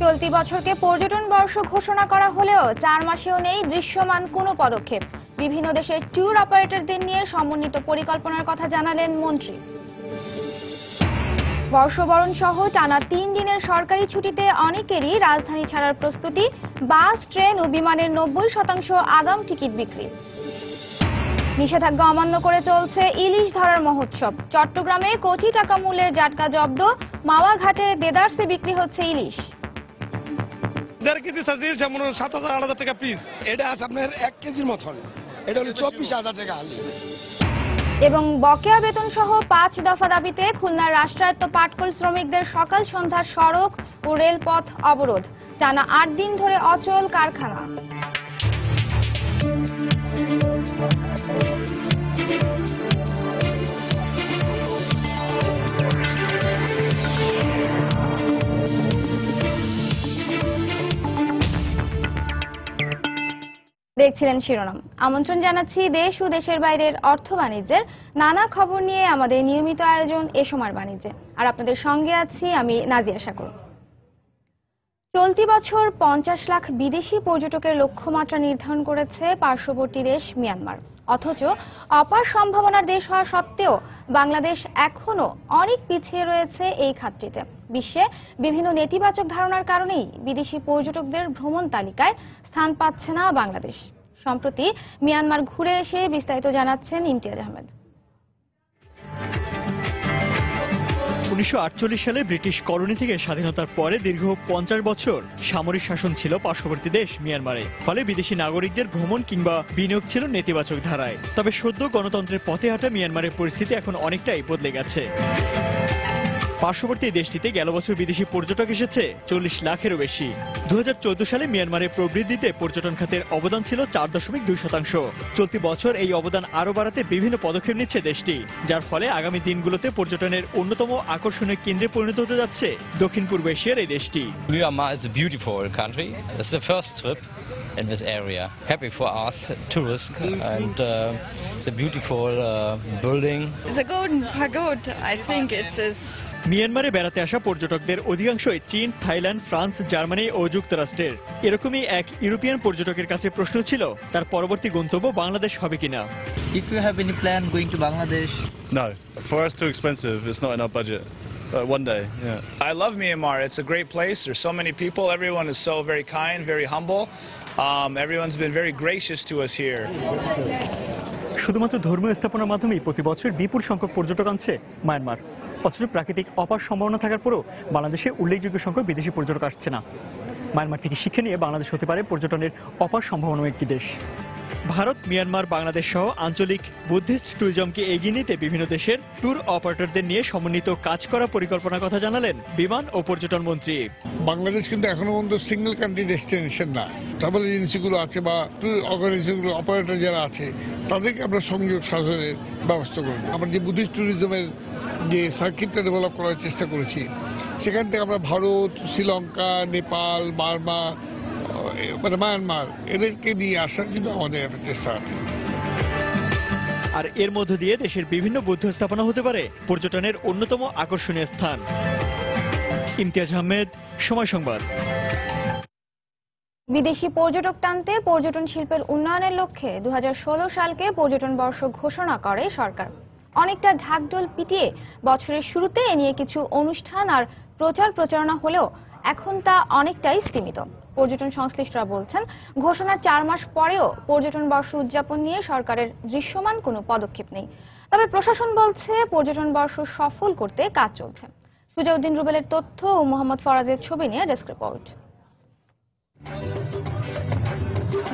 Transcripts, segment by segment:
চলতি বছরকে পর্যটন বর্ষ ঘোষণা করা হলেও ৪ মাসেও নেই দৃশ্যমান কোনো পদক্ষেপ। বিভিন্ন দেশের ট্যুর অপারেটরদের নিয়ে সমন্বিত পরিকল্পনার কথা জানালেন মন্ত্রী। বর্ষবরণ সহ টানা ৩ দিনের সরকারি ছুটিতে অনেকেরই রাজধানী ছাড়ার প্রস্তুতি। বাস, ট্রেন ও বিমানের ৯০% আগাম টিকিট বিক্রি। নিষেধাজ্ঞা অমান্য করে চলছে ইলিশ ধরার মহোৎসব। চট্টগ্রামে কোটি টাকা মূল্যের জাটকা জব্দ। মাওয়া ঘাটে দেদারসে বিক্রি হচ্ছে ইলিশ। ১.৫ কেজি সাইজের যেমন ৭,০০০-৮,০০০ টাকা পিস। এটা আছে আপনার ১ কেজির মতন, এটা হলো ২৪,০০০ টাকা আলি। এবং বকেয়া বেতন সহ ৫ দফা দাবিতে খুলনার রাষ্ট্রায়ত্ত পাটকল শ্রমিকদের সকাল সন্ধ্যা সড়ক ও রেলপথ অবরোধ। টানা ৮ দিন ধরে অচল কারখানা। দেখছিলেন শিরোনাম। আমন্ত্রণ জানাচ্ছি দেশ ও দেশের বাইরের অর্থ বাণিজ্যের নানা খবর নিয়ে আমাদের নিয়মিত আয়োজন এ সময়ের বাণিজ্যে। আর আপনাদের সঙ্গে আছি আমি নাজিয়া সাগর। চলতি বছর ৫০ লাখ বিদেশি পর্যটকের লক্ষ্যমাত্রা নির্ধারণ করেছে পার্শ্ববর্তী দেশ মিয়ানমার। অথচ অপার সম্ভাবনার দেশ হওয়া সত্ত্বেও বাংলাদেশ এখনো অনেক পিছিয়ে রয়েছে এই খাতটিতে। বিশ্বে বিভিন্ন নেতিবাচক ধারণার কারণেই বিদেশি পর্যটকদের ভ্রমণ তালিকায় স্থান পাচ্ছে না বাংলাদেশ। সম্প্রতি মিয়ানমার ঘুরে এসে বিস্তারিত জানাচ্ছেন ইমতিয়াজ আহমেদ। ১৯৪৮ সালে ব্রিটিশ কলোনি থেকে স্বাধীনতার পরে দীর্ঘ ৫০ বছর সামরিক শাসন ছিল পার্শ্ববর্তী দেশ মিয়ানমারে। ফলে বিদেশি নাগরিকদের ভ্রমণ কিংবা বিনিয়োগ ছিল নেতিবাচক ধারায়। তবে সদ্য গণতন্ত্রের পথে হাঁটা মিয়ানমারের পরিস্থিতি এখন অনেকটাই বদলে গেছে। পার্শ্ববর্তী দেশটিতে গেল বছর বিদেশি পর্যটক এসেছে ৪০ লাখেরও বেশি। ২০১৪ সালে মিয়ানমারের প্রবৃদ্ধিতে পর্যটন খাতের অবদান ছিল ৪.২%। চলতি বছর এই অবদান আরও বাড়াতে বিভিন্ন পদক্ষেপ নিচ্ছে দেশটি, যার ফলে আগামী দিনগুলোতে পর্যটনের অন্যতম আকর্ষণীয় কেন্দ্রে পরিণত হতে যাচ্ছে দক্ষিণ পূর্ব এশিয়ার এই দেশটি। Myanmar is a beautiful country. It's the first trip in this area. Happy for us tourists, and it's a beautiful building. It's a golden pagoda. I think it is. মিয়ানমারে বেড়াতে আসা পর্যটকদের অধিকাংশই চীন, থাইল্যান্ড, ফ্রান্স, জার্মানি ও যুক্তরাষ্ট্রের। এরকমই এক European পর্যটকের কাছে প্রশ্ন ছিল তার পরবর্তী গন্তব্য বাংলাদেশ হবে কিনা। If you have any plan going to Bangladesh? No, for us too expensive. It's not in our budget. One day, yeah. I love Myanmar. It's a great place. There's so many people. Everyone is so very kind, very humble. Everyone's been very gracious to us here. শুধুমাত্র ধর্মীয় স্থাপনার মাধ্যমেই প্রতি বছর বিপুল সংখ্যক পর্যটক আনছে Myanmar. অথচ প্রাকৃতিক অপার সম্ভাবনা থাকার পরও বাংলাদেশে উল্লেখযোগ্য সংখ্যক বিদেশি পর্যটক আসছে না। মায়ানমার থেকে শিক্ষা নিয়ে বাংলাদেশ হতে পারে পর্যটনের অপার সম্ভাবনার একটি দেশ। ভারত, মিয়ানমার, বাংলাদেশ সহ আঞ্চলিক বুদ্ধিস্ট ট্যুরিজমকে এগিয়ে নিতে বিভিন্ন দেশের ট্যুর অপারেটরদের নিয়ে সমন্বিত কাজ করা পরিকল্পনার কথা জানালেন বিমান ও পর্যটন মন্ত্রী। বাংলাদেশ কিন্তু এখনো পর্যন্ত সিঙ্গেল কান্ট্রি ডেস্টিনেশন না। ট্রাভেল এজেন্সিগুলো আছে বা ট্যুর অর্গানাইজেশনগুলো অপারেটর যারা আছে তাদেরকে আমরা সংযোগ সাধনের ব্যবস্থা করব। আমরা যে বুদ্ধিস্ট ট্যুরিজমের যে সার্কিটটা ডেভেলপ করার চেষ্টা করেছি, সেখান থেকে আমরা ভারত, শ্রীলঙ্কা, নেপাল, বার্মা, মানে মায়ানমার এদেরকে নিয়ে আসার জন্য আমাদের একটা চেষ্টা আছে। আর এর মধ্য দিয়ে দেশের বিভিন্ন বৌদ্ধ স্থাপনা হতে পারে পর্যটনের অন্যতম আকর্ষণীয় স্থান। ইমতিয়াজ আহমেদ, সময় সংবাদ। বিদেশি পর্যটক টানতে পর্যটন শিল্পের উন্নয়নের লক্ষ্যে ২০১৬ সালকে পর্যটন বর্ষ ঘোষণা করে সরকার। অনেকটা ঢাকঢোল পিটিয়ে বছরের শুরুতে এ নিয়ে কিছু অনুষ্ঠান আর প্রচারণা হলেও এখন তা অনেকটাই সীমিত। পর্যটন সংশ্লিষ্টরা বলছেন, ঘোষণার ৪ মাস পরেও পর্যটন বর্ষ উদযাপন নিয়ে সরকারের দৃশ্যমান কোনো পদক্ষেপ নেই। তবে প্রশাসন বলছে পর্যটন বর্ষ সফল করতে কাজ চলছে। সুজাউদ্দিন রুবেলের তথ্য ও মোহাম্মদ ফরাজের ছবি নিয়ে ডেস্ক রিপোর্ট।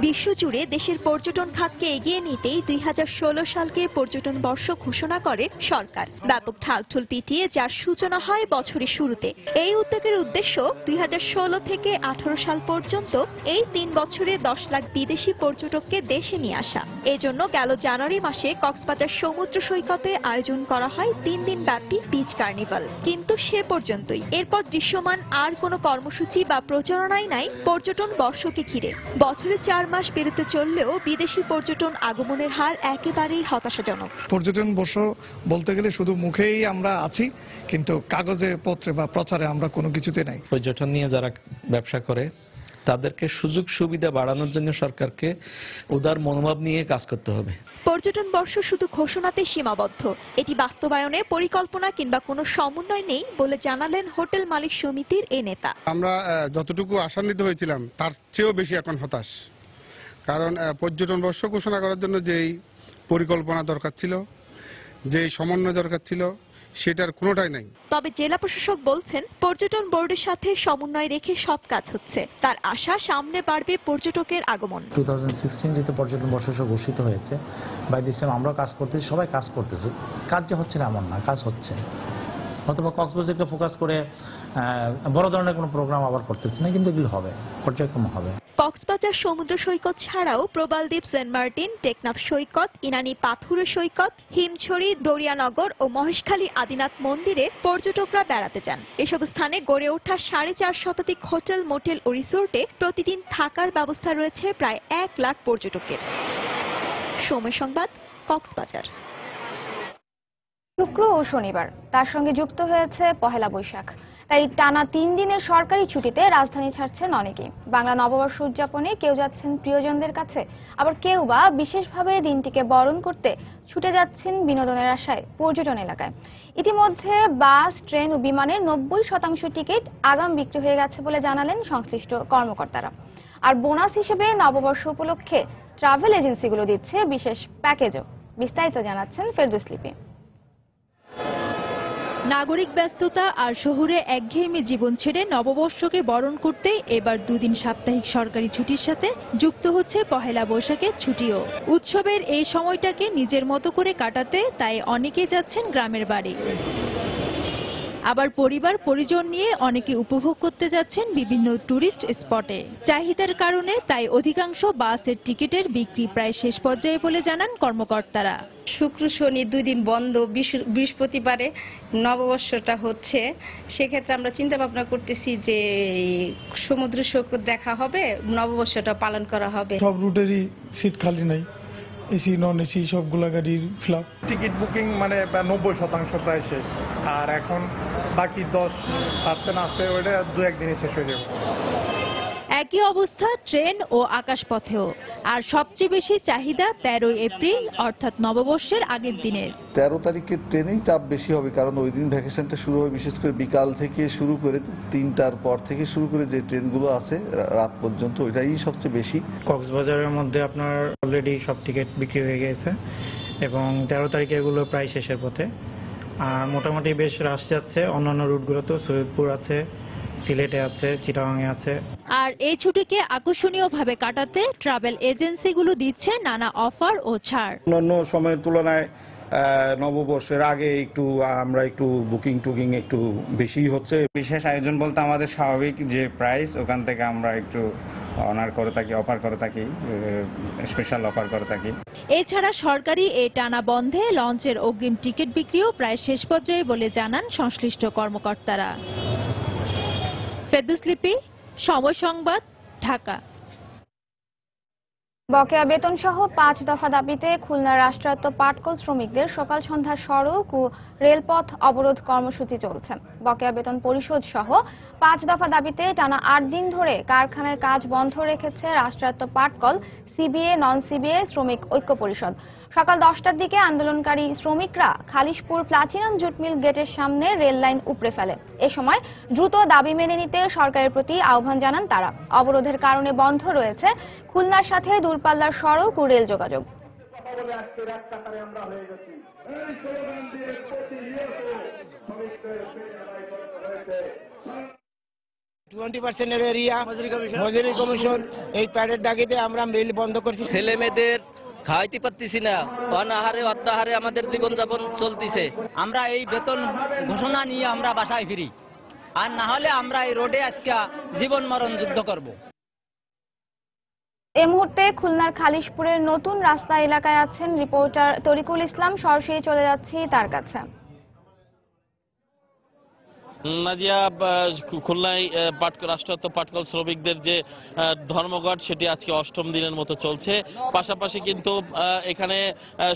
বিশ্বজুড়ে দেশের পর্যটন খাতকে এগিয়ে নিতেই ২০১৬ সালকে পর্যটন বর্ষ ঘোষণা করে সরকার। ব্যাপক ঢাকঢোল পিটিয়ে যার সূচনা হয় বছরের শুরুতে। এই উদ্যোগের উদ্দেশ্য ২০১৬ থেকে ১৮ সাল পর্যন্ত এই ৩ বছরে ১০ লাখ বিদেশি পর্যটককে দেশে নিয়ে আসা। এজন্য গেল জানুয়ারি মাসে কক্সবাজার সমুদ্র সৈকতে আয়োজন করা হয় ৩ দিন ব্যাপী বিচ কার্নিভাল। কিন্তু সে পর্যন্তই। এরপর দৃশ্যমান আর কোনো কর্মসূচি বা প্রচারণাই নাই পর্যটন বর্ষকে ঘিরে। বছরে ৪ মাস পেরোতে চললেও বিদেশি পর্যটন আগমনের হার একেবারেই হতাশাজনক। পর্যটন বর্ষ বলতে গেলে শুধু মুখেই আমরা আছি, কিন্তু কাগজে পত্রে বা প্রচারে আমরা কোনো কিছুতে নাই। পর্যটন নিয়ে যারা ব্যবসা করে তাদেরকে সুযোগ সুবিধা বাড়ানোর জন্য সরকারকে উদার মনোভাব নিয়ে কাজ করতে হবে। পর্যটন বর্ষ শুধু ঘোষণাতে সীমাবদ্ধ, এটি বাস্তবায়নে পরিকল্পনা কিংবা কোনো সমন্বয় নেই বলে জানালেন হোটেল মালিক সমিতির এ নেতা। আমরা যতটুকু আশান্বিত হয়েছিলাম তার চেয়েও বেশি এখন হতাশ, কারণ পর্যটন বর্ষ ঘোষণা করার জন্য যেই পরিকল্পনা দরকার ছিল, যেই সমন্বয় দরকার ছিল, সেটার কোনোটাই নাই। তবে জেলা প্রশাসক বলছেন পর্যটন বোর্ডের সাথে সমন্বয় রেখে সব কাজ হচ্ছে। তার আশা সামনে বাড়বে পর্যটকের আগমন। 2016 যেহেতু পর্যটন বর্ষ ঘোষিত হয়েছে, বাই দিস টাইম আমরাও কাজ করতেছি, সবাই কাজ করতেছে। কাজ যে হচ্ছে না এমন না, কাজ হচ্ছে। অথবা কক্সবাজারকে ফোকাস করে বড় ধরনের কোনো প্রোগ্রাম আবার করতেছে না, কিন্তু এগুলো হবে, পর্যায়ক্রম হবে। কক্সবাজার সমুদ্র সৈকত ছাড়াও প্রবালদ্বীপ, সেন্ট মার্টিন, টেকনাফ সৈকত, ইনানি পাথুরে সৈকত, হিমছড়ি, দরিয়ানগর ও মহেশখালী আদিনাথ মন্দিরে পর্যটকরা বেড়াতে যান। এসব স্থানে গড়ে ওঠা 4.5 শতাধিক হোটেল, মোটেল ও রিসোর্টে প্রতিদিন থাকার ব্যবস্থা রয়েছে প্রায় 1 লাখ পর্যটকের। সময় সংবাদ, কক্সবাজার। শুক্র ও শনিবার তার সঙ্গে যুক্ত হয়েছে পহেলা বৈশাখ, তাই টানা 3 দিনের সরকারি ছুটিতে রাজধানী ছাড়ছেন অনেকেই। বাংলা নববর্ষ উদযাপনে কেউ যাচ্ছেন প্রিয়জনদের কাছে, আবার কেউ বা বিশেষভাবে দিনটিকে বরণ করতে ছুটে যাচ্ছেন বিনোদনের আশায় পর্যটন এলাকায়। ইতিমধ্যে বাস, ট্রেন ও বিমানের 90% টিকিট আগাম বিক্রি হয়ে গেছে বলে জানালেন সংশ্লিষ্ট কর্মকর্তারা। আর বোনাস হিসেবে নববর্ষ উপলক্ষে ট্রাভেল এজেন্সিগুলো দিচ্ছে বিশেষ প্যাকেজও। বিস্তারিত জানাচ্ছেন ফেরদৌস লিপি। নাগরিক ব্যস্ততা আর শহুরে একঘেয়েমি জীবন ছেড়ে নববর্ষকে বরণ করতে এবার 2 দিন সাপ্তাহিক সরকারি ছুটির সাথে যুক্ত হচ্ছে পহেলা বৈশাখের ছুটিও। উৎসবের এই সময়টাকে নিজের মতো করে কাটাতে তাই অনেকেই যাচ্ছেন গ্রামের বাড়ি, আবার পরিবার পরিজন নিয়ে অনেকে উপভোগ করতে যাচ্ছেন বিভিন্ন টুরিস্ট স্পটে। চাহিদার কারণে তাই অধিকাংশ বাসের টিকিটের বিক্রি প্রায় শেষ পর্যায়ে বলে জানান কর্মকর্তারা। শুক্র শনি 2 দিন বন্ধ, বৃহস্পতিবারে নববর্ষটা হচ্ছে। সেক্ষেত্রে আমরা চিন্তা ভাবনা করতেছি যে সমুদ্র সৈকত দেখা হবে, নববর্ষটা পালন করা হবে। সব রুটেরই সিট খালি নাই, এসি নন এসি সবগুলা গাড়ির ফ্লাপ। টিকিট বুকিং মানে 90% প্রায় শেষ, আর এখন বাকি 10% আছে, ওইটা 2-1 দিনে শেষ হয়ে যাবে। একই অবস্থা ট্রেন ও আকাশপথেও, আর সবচেয়ে বেশি চাহিদা 13 এপ্রিল অর্থাৎ নববর্ষের আগের দিনের। 13 তারিখে ট্রেনেই চাপ বেশি হবে, কারণ ওই দিন ভ্যাকেশনটা শুরু হবে, বিশেষ করে বিকাল থেকে শুরু করে 3টার পর থেকে শুরু করে যে ট্রেনগুলো আছে রাত পর্যন্ত, ওইটাই সবচেয়ে বেশি। কক্সবাজারের মধ্যে আপনার অলরেডি সব টিকিট বিক্রি হয়ে গেছে এবং 13 তারিখে এগুলো প্রায় শেষের পথে। আর মোটামুটি বেশ রাশ যাচ্ছে অন্যান্য রুটগুলোতেও, সৈয়দপুর আছে, সিলেটে আছে, চিটাগাংয়ে আছে। আর এই ছুটিকে আকর্ষণীয়ভাবে কাটাতে ট্রাভেল এজেন্সিগুলো দিচ্ছে নানা অফার ও ছাড়। অন্য সময়ের তুলনায় নববর্ষের আগে আমরা একটু বুকিং টুকিং একটু বেশি হচ্ছে। বিশেষ আয়োজন বলতে আমাদের স্বাভাবিক যে প্রাইস, ওখান থেকে আমরা একটু অনার করে থাকি, অফার করে থাকি, স্পেশাল অফার করে থাকি। এছাড়া সরকারি এই টানা বন্ধে লঞ্চের অগ্রিম টিকিট বিক্রিও প্রায় শেষ পর্যায়ে বলে জানান সংশ্লিষ্ট কর্মকর্তারা। ফেরদৌস লিপি, সময় সংবাদ, ঢাকা। বকেয়া বেতন সহ 5 দফা দাবিতে খুলনার রাষ্ট্রায়ত্ত পাটকল শ্রমিকদের সকাল সন্ধ্যা সড়ক ও রেলপথ অবরোধ কর্মসূচি চলছে। বকেয়া বেতন পরিশোধ সহ 5 দফা দাবিতে টানা 8 দিন ধরে কারখানায় কাজ বন্ধ রেখেছে রাষ্ট্রায়ত্ত পাটকল, সিবিএ, নন সিবিএ শ্রমিক ঐক্য পরিষদ। সকাল 10টার দিকে আন্দোলনকারী শ্রমিকরা খালিশপুর প্লাটিনাম জুট মিল গেটের সামনে রেল লাইন উপড়ে ফেলে। এ সময় দ্রুত দাবি মেনে নিতে সরকারের প্রতি আহ্বান জানান তারা। অবরোধের কারণে বন্ধ রয়েছে খুলনার সাথে দূরপাল্লার সড়ক ও রেল যোগাযোগ। 20% এরিয়া মজুরি কমিশন, এই প্যাডের দাগিতে আমরা মিল বন্ধ করছি। ছেলে মেয়েদের খাওয়াইতে পারতেছি না, অনাহারে অত্যাহারে আমাদের জীবনযাপন চলতেছে। আমরা এই বেতন ঘোষণা নিয়ে আমরা বাসায় ফিরি, আর না হলে আমরা এই রোডে আজকে জীবন মরণ যুদ্ধ করব। এই মুহূর্তে খুলনার খালিশপুরের নতুন রাস্তা এলাকায় আছেন রিপোর্টার তরিকুল ইসলাম। সরাসরি চলে যাচ্ছি তার কাছে। নাজিয়া, খুলনায় রাষ্ট্রায়ত্ত পাটকল শ্রমিকদের যে ধর্মঘট সেটি আজকে 8ম দিনের মতো চলছে। পাশাপাশি কিন্তু এখানে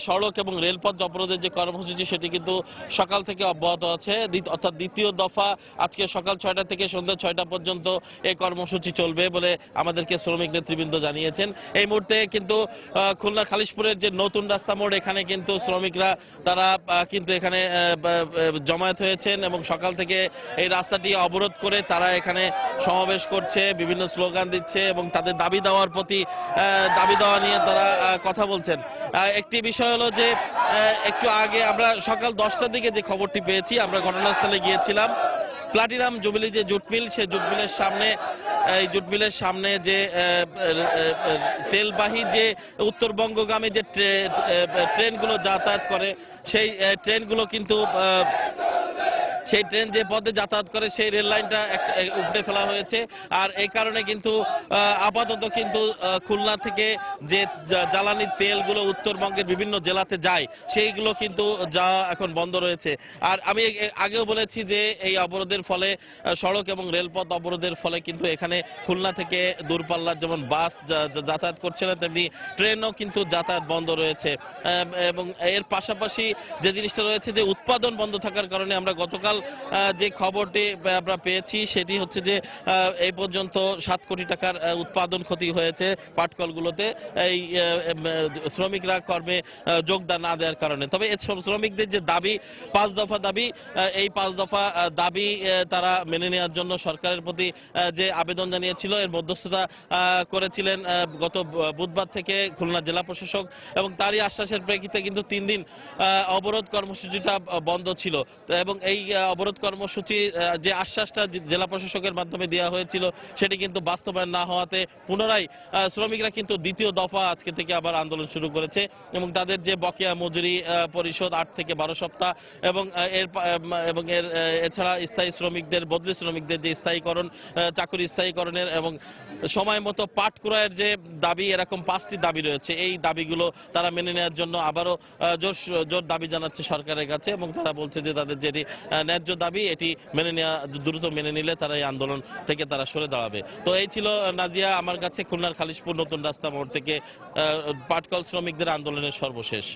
সড়ক এবং রেলপথ অবরোধের যে কর্মসূচি সেটি কিন্তু সকাল থেকে অব্যাহত আছে, অর্থাৎ দ্বিতীয় দফা আজকে সকাল 6টা থেকে সন্ধ্যা 6টা পর্যন্ত এই কর্মসূচি চলবে বলে আমাদেরকে শ্রমিক নেতৃবৃন্দ জানিয়েছেন। এই মুহূর্তে কিন্তু খুলনা খালিশপুরের যে নতুন রাস্তা মোড় এখানে কিন্তু শ্রমিকরা তারা কিন্তু এখানে জমায়েত হয়েছেন এবং সকাল থেকে এই রাস্তাটি অবরোধ করে তারা এখানে সমাবেশ করছে, বিভিন্ন স্লোগান দিচ্ছে এবং তাদের দাবি দেওয়া নিয়ে তারা কথা বলছেন। একটি বিষয় হলো যে একটু আগে আমরা সকাল 10টার দিকে যে খবরটি পেয়েছি, আমরা ঘটনাস্থলে গিয়েছিলাম। প্লাটিনাম জুবিলি যে জুট মিল, সেই জুট মিলের সামনে যে তেলবাহী যে উত্তরবঙ্গগামী যে ট্রেনগুলো যাতায়াত করে সেই ট্রেনগুলো কিন্তু সেই ট্রেন যে পথে যাতায়াত করে সেই রেল লাইনটা উপড়ে ফেলা হয়েছে। আর এই কারণে কিন্তু আপাতত কিন্তু খুলনা থেকে যে জ্বালানি তেলগুলো উত্তরবঙ্গের বিভিন্ন জেলাতে যায় সেইগুলো কিন্তু যাওয়া এখন বন্ধ রয়েছে। আর আমি আগেও বলেছি যে এই অবরোধের ফলে সড়ক এবং রেলপথ অবরোধের ফলে কিন্তু এখানে খুলনা থেকে দূরপাল্লার যেমন বাস যাতায়াত করছে না, তেমনি ট্রেনও কিন্তু যাতায়াত বন্ধ রয়েছে। এবং এর পাশাপাশি যে জিনিসটা রয়েছে যে উৎপাদন বন্ধ থাকার কারণে আমরা গতকাল যে খবরটি আমরা পেয়েছি সেটি হচ্ছে যে এই পর্যন্ত 7 কোটি টাকার উৎপাদন ক্ষতি হয়েছে পাটকলগুলোতে এই শ্রমিকরা কর্মে যোগদান না দেওয়ার কারণে। তবে শ্রমিকদের যে দাবি 5 দফা দাবি, এই 5 দফা দাবি তারা মেনে নেওয়ার জন্য সরকারের প্রতি যে আবেদন জানিয়েছিল এর মধ্যস্থতা করেছিলেন গত বুধবার থেকে খুলনা জেলা প্রশাসক এবং তারই আশ্বাসের প্রেক্ষিতে কিন্তু 3 দিন অবরোধ কর্মসূচিটা বন্ধ ছিল। এবং এই অবরোধ কর্মসূচি যে আশ্বাসটা জেলা প্রশাসকের মাধ্যমে দেওয়া হয়েছিল সেটি কিন্তু বাস্তবায়ন না হওয়াতে পুনরায় শ্রমিকরা কিন্তু দ্বিতীয় দফা আজকে থেকে আবার আন্দোলন শুরু করেছে এবং তাদের যে বকেয়া মজুরি পরিশোধ 8 থেকে 12 সপ্তাহ এবং এর এছাড়া স্থায়ী শ্রমিকদের, বদলি শ্রমিকদের যে স্থায়ীকরণ, চাকরি স্থায়ীকরণের এবং সময় মতো পাট ক্রয়ের যে দাবি, এরকম 5টি দাবি রয়েছে। এই দাবিগুলো তারা মেনে নেওয়ার জন্য আবারও জোর দাবি জানাচ্ছে সরকারের কাছে এবং তারা বলছে যে তাদের যেটি ন্যায্য দাবি এটি দ্রুত মেনে নিলে তারা এই আন্দোলন থেকে তারা সরে দাঁড়াবে। তো এই ছিল নাজিয়া আমার কাছে খুলনার খালিশপুর নতুন রাস্তা মোড় থেকে পাটকল শ্রমিকদের আন্দোলনের সর্বশেষ।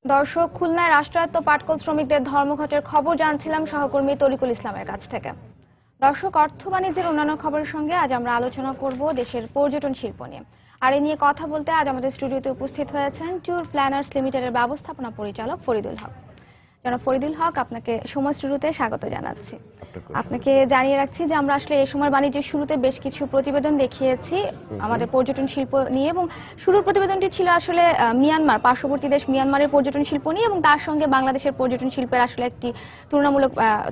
দর্শক, খুলনায় রাষ্ট্রায়ত্ত পাটকল শ্রমিকদের ধর্মঘটের খবর জানছিলাম সহকর্মী তরিকুল ইসলামের কাছ থেকে। দর্শক, অর্থ বাণিজ্যের অন্যান্য খবরের সঙ্গে আজ আমরা আলোচনা করব দেশের পর্যটন শিল্প নিয়ে। আর এ নিয়ে কথা বলতে আজ আমাদের স্টুডিওতে উপস্থিত হয়েছেন ট্যুর প্ল্যানার্স লিমিটেডের ব্যবস্থাপনা পরিচালক ফরিদুল হক। জনাব ফরিদুল হক, আপনাকে সময় শুরুতে স্বাগত জানাচ্ছি। আপনাকে জানিয়ে রাখছি যে আমরা আসলে এই সময় বাণিজ্যের শুরুতে বেশ কিছু প্রতিবেদন দেখিয়েছি আমাদের পর্যটন শিল্প নিয়ে এবং শুরুর প্রতিবেদনটি ছিল আসলে মিয়ানমার, পার্শ্ববর্তী দেশ মিয়ানমারের পর্যটন শিল্প নিয়ে এবং তার সঙ্গে বাংলাদেশের পর্যটন শিল্পের আসলে একটি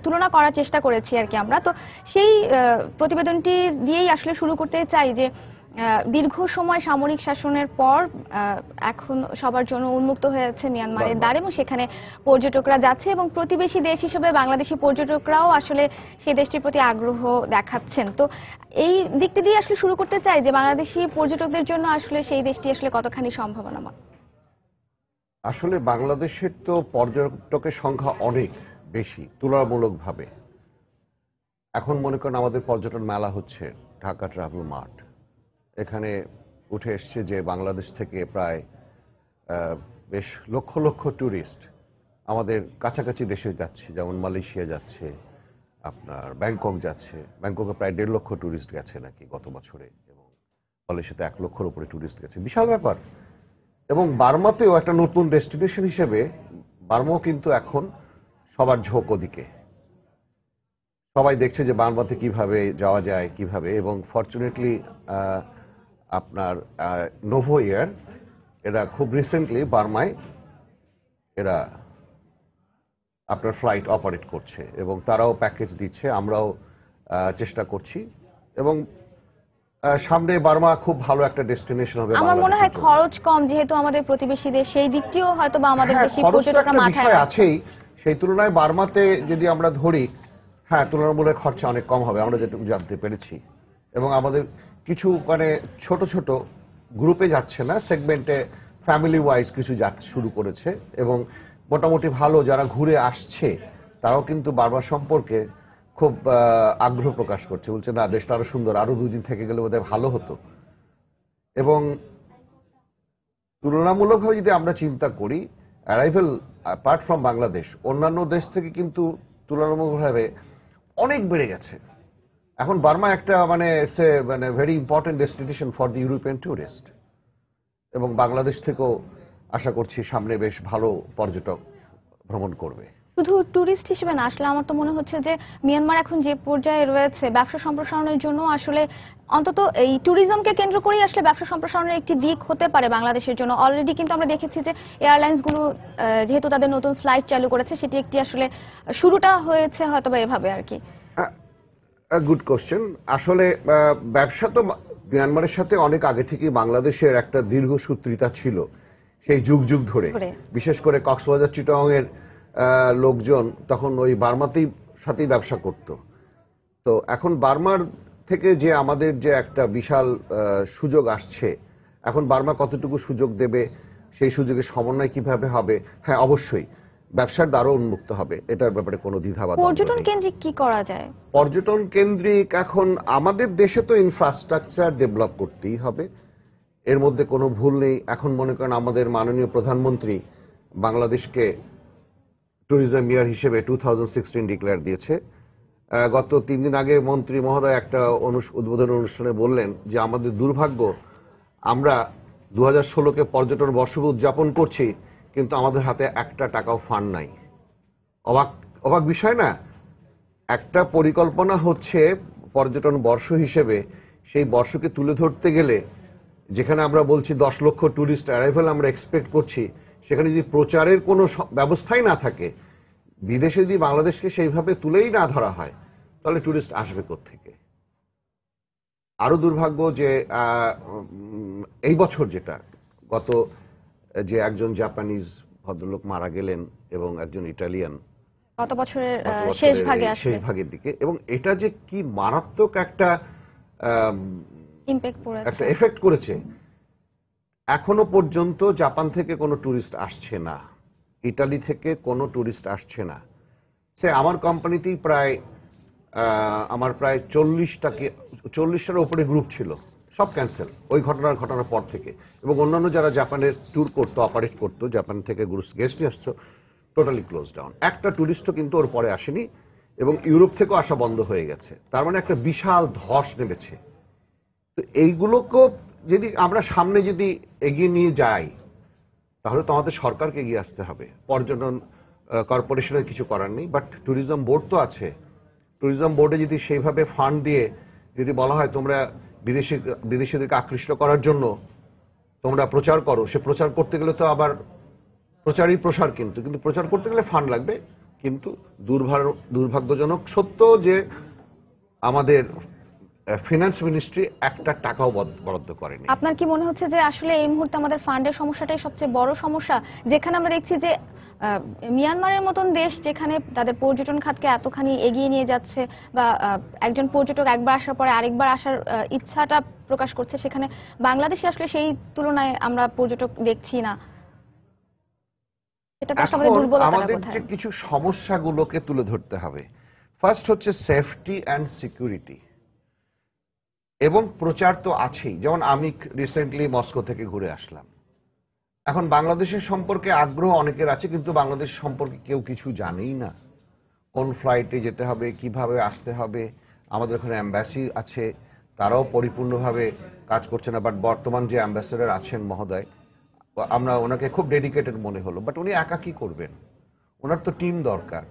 তুলনা করার চেষ্টা করেছি আর কি আমরা। তো সেই প্রতিবেদনটি দিয়েই আসলে শুরু করতে চাই যে দীর্ঘ সময় সামরিক শাসনের পর এখন সবার জন্য উন্মুক্ত হয়েছে মিয়ানমারের দ্বার এবং সেখানে পর্যটকরা যাচ্ছে এবং প্রতিবেশী দেশ হিসেবে বাংলাদেশি পর্যটকরাও আসলে সেই দেশটির প্রতি আগ্রহ দেখাচ্ছেন। তো এই দিকটি দিয়ে আসলে শুরু করতে চাই যে বাংলাদেশি পর্যটকদের জন্য আসলে সেই দেশটি আসলে কতখানি সম্ভাবনাময়। আসলে বাংলাদেশের তো পর্যটকের সংখ্যা অনেক বেশি তুলনামূলকভাবে। এখন মনে করেন আমাদের পর্যটন মেলা হচ্ছে ঢাকা ট্রাভেল মার্ট, এখানে উঠে এসছে যে বাংলাদেশ থেকে প্রায় বেশ লক্ষ লক্ষ ট্যুরিস্ট আমাদের কাছাকাছি দেশে যাচ্ছে, যেমন মালয়েশিয়া যাচ্ছে, আপনার ব্যাংকক যাচ্ছে। ব্যাংককে প্রায় 1.5 লক্ষ ট্যুরিস্ট গেছে নাকি গত বছরে এবং মালয়েশিয়াতে 1 লক্ষের উপরে ট্যুরিস্ট গেছে, বিশাল ব্যাপার। এবং বার্মাতেও একটা নতুন ডেস্টিনেশন হিসেবে বার্মাও কিন্তু এখন সবার ঝোঁক ওদিকে, সবাই দেখছে যে বার্মাতে কিভাবে যাওয়া যায় কিভাবে। এবং ফরচুনেটলি আপনার নোভো এয়ার এরা খুব রিসেন্টলি বার্মায় এরা আপনার ফ্লাইট অপারেট করছে এবং তারাও প্যাকেজ দিচ্ছে, আমরাও চেষ্টা করছি এবং সামনে বার্মা খুব ভালো একটা ডেস্টিনেশন হবে। আমার মনে হয় খরচ কম যেহেতু আমাদের প্রতিবেশী দেশ, সেই দিকটিও হয়তো বা আমাদের দেশি পর্যটকরা মাথায় আছেই। সেই তুলনায় বার্মাতে যদি আমরা ধরি, হ্যাঁ তুলনামূলক খরচা অনেক কম হবে আমরা যেটুকু জানতে পেরেছি। এবং আমাদের কিছু মানে ছোট ছোট গ্রুপে যাচ্ছে না, সেগমেন্টে ফ্যামিলি ওয়াইজ কিছু শুরু করেছে এবং মোটামুটি ভালো যারা ঘুরে আসছে তারাও কিন্তু বার্মা সম্পর্কে খুব আগ্রহ প্রকাশ করছে, বলছে না দেশটা আরো সুন্দর, আরো 2 দিন থেকে গেলে বোধহয় ভালো হতো। এবং তুলনামূলকভাবে যদি আমরা চিন্তা করি, অ্যারাইভেল অ্যাপার্ট ফ্রম বাংলাদেশ অন্যান্য দেশ থেকে কিন্তু তুলনামূলকভাবে অনেক বেড়ে গেছে। এখন বার্মা একটা মানে very important destination for the European tourist, এবং বাংলাদেশ থেকেও আশা করছি সামনে বেশ ভালো পর্যটক ভ্রমণ করবে। শুধু ট্যুরিস্ট হিসেবে না, আসলে আমার তো মনে হচ্ছে যে মিয়ানমার এখন যে পর্যায়ে রয়েছে ব্যবসা সম্প্রসারণের জন্য আসলে অন্তত এই ট্যুরিজমকে কেন্দ্র করেই আসলে ব্যবসা সম্প্রসারণের একটি দিক হতে পারে বাংলাদেশের জন্য। অলরেডি কিন্তু আমরা দেখেছি যে এয়ারলাইন্সগুলো যেহেতু তাদের নতুন ফ্লাইট চালু করেছে, সেটি একটি আসলে শুরুটা হয়েছে হয়তোবা এভাবে আর কি। Good question. আসলে ব্যবসা তো মিয়ানমারের সাথে অনেক আগে থেকেই বাংলাদেশের একটা দীর্ঘসূত্রিতা ছিল, সেই যুগ যুগ ধরে। বিশেষ করে কক্সবাজার চিটাগং এর লোকজন তখন ওই বার্মাতেই সাথেই ব্যবসা করত। তো এখন বার্মার থেকে যে আমাদের যে একটা বিশাল সুযোগ আসছে, এখন বার্মা কতটুকু সুযোগ দেবে, সেই সুযোগের সমন্বয় কিভাবে হবে, হ্যাঁ অবশ্যই ব্যবসার দ্বারও উন্মুক্ত হবে, এটার ব্যাপারে কোনো দ্বিধাবাদ নেই। পর্যটন কেন্দ্রিক কি করা যায়? পর্যটন কেন্দ্রিক এখন আমাদের দেশে তো ইনফ্রাস্ট্রাকচার ডেভেলপ করতেই হবে, এর মধ্যে কোনো ভুল নেই। এখন মনে করেন আমাদের মাননীয় প্রধানমন্ত্রী বাংলাদেশকে ট্যুরিজম ইয়ার হিসেবে 2016 ডিক্লেয়ার দিয়েছে। গত 3 দিন আগে মন্ত্রী মহোদয় একটা উদ্বোধন অনুষ্ঠানে বললেন যে আমাদের দুর্ভাগ্য, আমরা 2016-কে পর্যটন বর্ষ উদযাপন করছি, কিন্তু আমাদের হাতে একটা টাকাও ফান্ড নাই। অবাক বিষয় না? একটা পরিকল্পনা হচ্ছে পর্যটন বর্ষ হিসেবে, সেই বর্ষকে তুলে ধরতে গেলে যেখানে আমরা বলছি 10 লক্ষ ট্যুরিস্ট অ্যারাইভাল আমরা এক্সপেক্ট করছি, সেখানে যদি প্রচারের কোনো ব্যবস্থাই না থাকে, বিদেশে যদি বাংলাদেশকে সেইভাবে তুলেই না ধরা হয়, তাহলে ট্যুরিস্ট আসবে কোত্থেকে? আরো দুর্ভাগ্য যে এই বছর যেটা গত যে একজন জাপানিজ ভদ্রলোক মারা গেলেন এবং একজন ইটালিয়ান গত বছরের শেষ ভাগের দিকে, এবং এটা যে কি মারাত্মক একটা এফেক্ট করেছে। এখনো পর্যন্ত জাপান থেকে কোনো ট্যুরিস্ট আসছে না, ইটালি থেকে কোনো ট্যুরিস্ট আসছে না। সে আমার কোম্পানিতেই আমার প্রায় 40টার উপরে গ্রুপ ছিল, সব ক্যান্সেল ওই ঘটনার পর থেকে। এবং অন্যান্য যারা জাপানের ট্যুর করতো, অপারেট করতো, জাপান থেকে গেস্ট নিয়ে আসছো, টোটালি ক্লোজ ডাউন। একটা ট্যুরিস্টও কিন্তু ওর পরে আসেনি, এবং ইউরোপ থেকেও আসা বন্ধ হয়ে গেছে। তার মানে একটা বিশাল ধস নেমেছে। তো এইগুলোকে যদি আমরা সামনে যদি এগিয়ে নিয়ে যাই, তাহলে তো আমাদের সরকারকে এগিয়ে আসতে হবে। পর্যটন কর্পোরেশনের কিছু করার নেই, বাট ট্যুরিজম বোর্ড তো আছে। ট্যুরিজম বোর্ডে যদি সেইভাবে ফান্ড দিয়ে যদি বলা হয় তোমরা বিদেশিদেরকে আকৃষ্ট করার জন্য তোমরা প্রচার করো, সে প্রচার করতে গেলে তো আবার প্রচারই প্রসার, কিন্তু প্রচার করতে গেলে ফান্ড লাগবে। কিন্তু দুর্ভাগ্যজনক সত্য যে আমাদের ফিনান্স মিনিস্ট্রি একটা টাকাও বরাদ্দ করেনি। আপনার কি মনে হচ্ছে যে আসলে এই মুহূর্তে আমাদের ফান্ডের সমস্যাটাই সবচেয়ে বড় সমস্যা, যেখানে আমরা দেখছি যে মিয়ানমারের মতন দেশ যেখানে তাদের পর্যটন খাতকে এতখানি এগিয়ে নিয়ে যাচ্ছে, বা একজন পর্যটক একবার আসার পরে আরেকবার আসার ইচ্ছাটা প্রকাশ করছে, সেখানে বাংলাদেশে আসলে সেই তুলনায় আমরা পর্যটক দেখছি না। এটা তো আমাদের দুর্বলতা। আমাদের যে কিছু সমস্যাগুলোকে তুলে ধরতে হবে। ফার্স্ট হচ্ছে সেফটি অ্যান্ড সিকিউরিটি, এবং প্রচার তো আছেই। যেমন আমি রিসেন্টলি মস্কো থেকে ঘুরে আসলাম। এখন বাংলাদেশের সম্পর্কে আগ্রহ অনেকের আছে, কিন্তু বাংলাদেশ সম্পর্কে কেউ কিছু জানেই না। কোন ফ্লাইটে যেতে হবে, কিভাবে আসতে হবে। আমাদের ওখানে অ্যাম্বাসি আছে, তারাও পরিপূর্ণভাবে কাজ করছে না। বাট বর্তমান যে অ্যাম্বাসেডর আছেন মহোদয়, আমরা ওনাকে খুব ডেডিকেটেড মনে হলো, বাট উনি একা কি করবেন? ওনার তো টিম দরকার।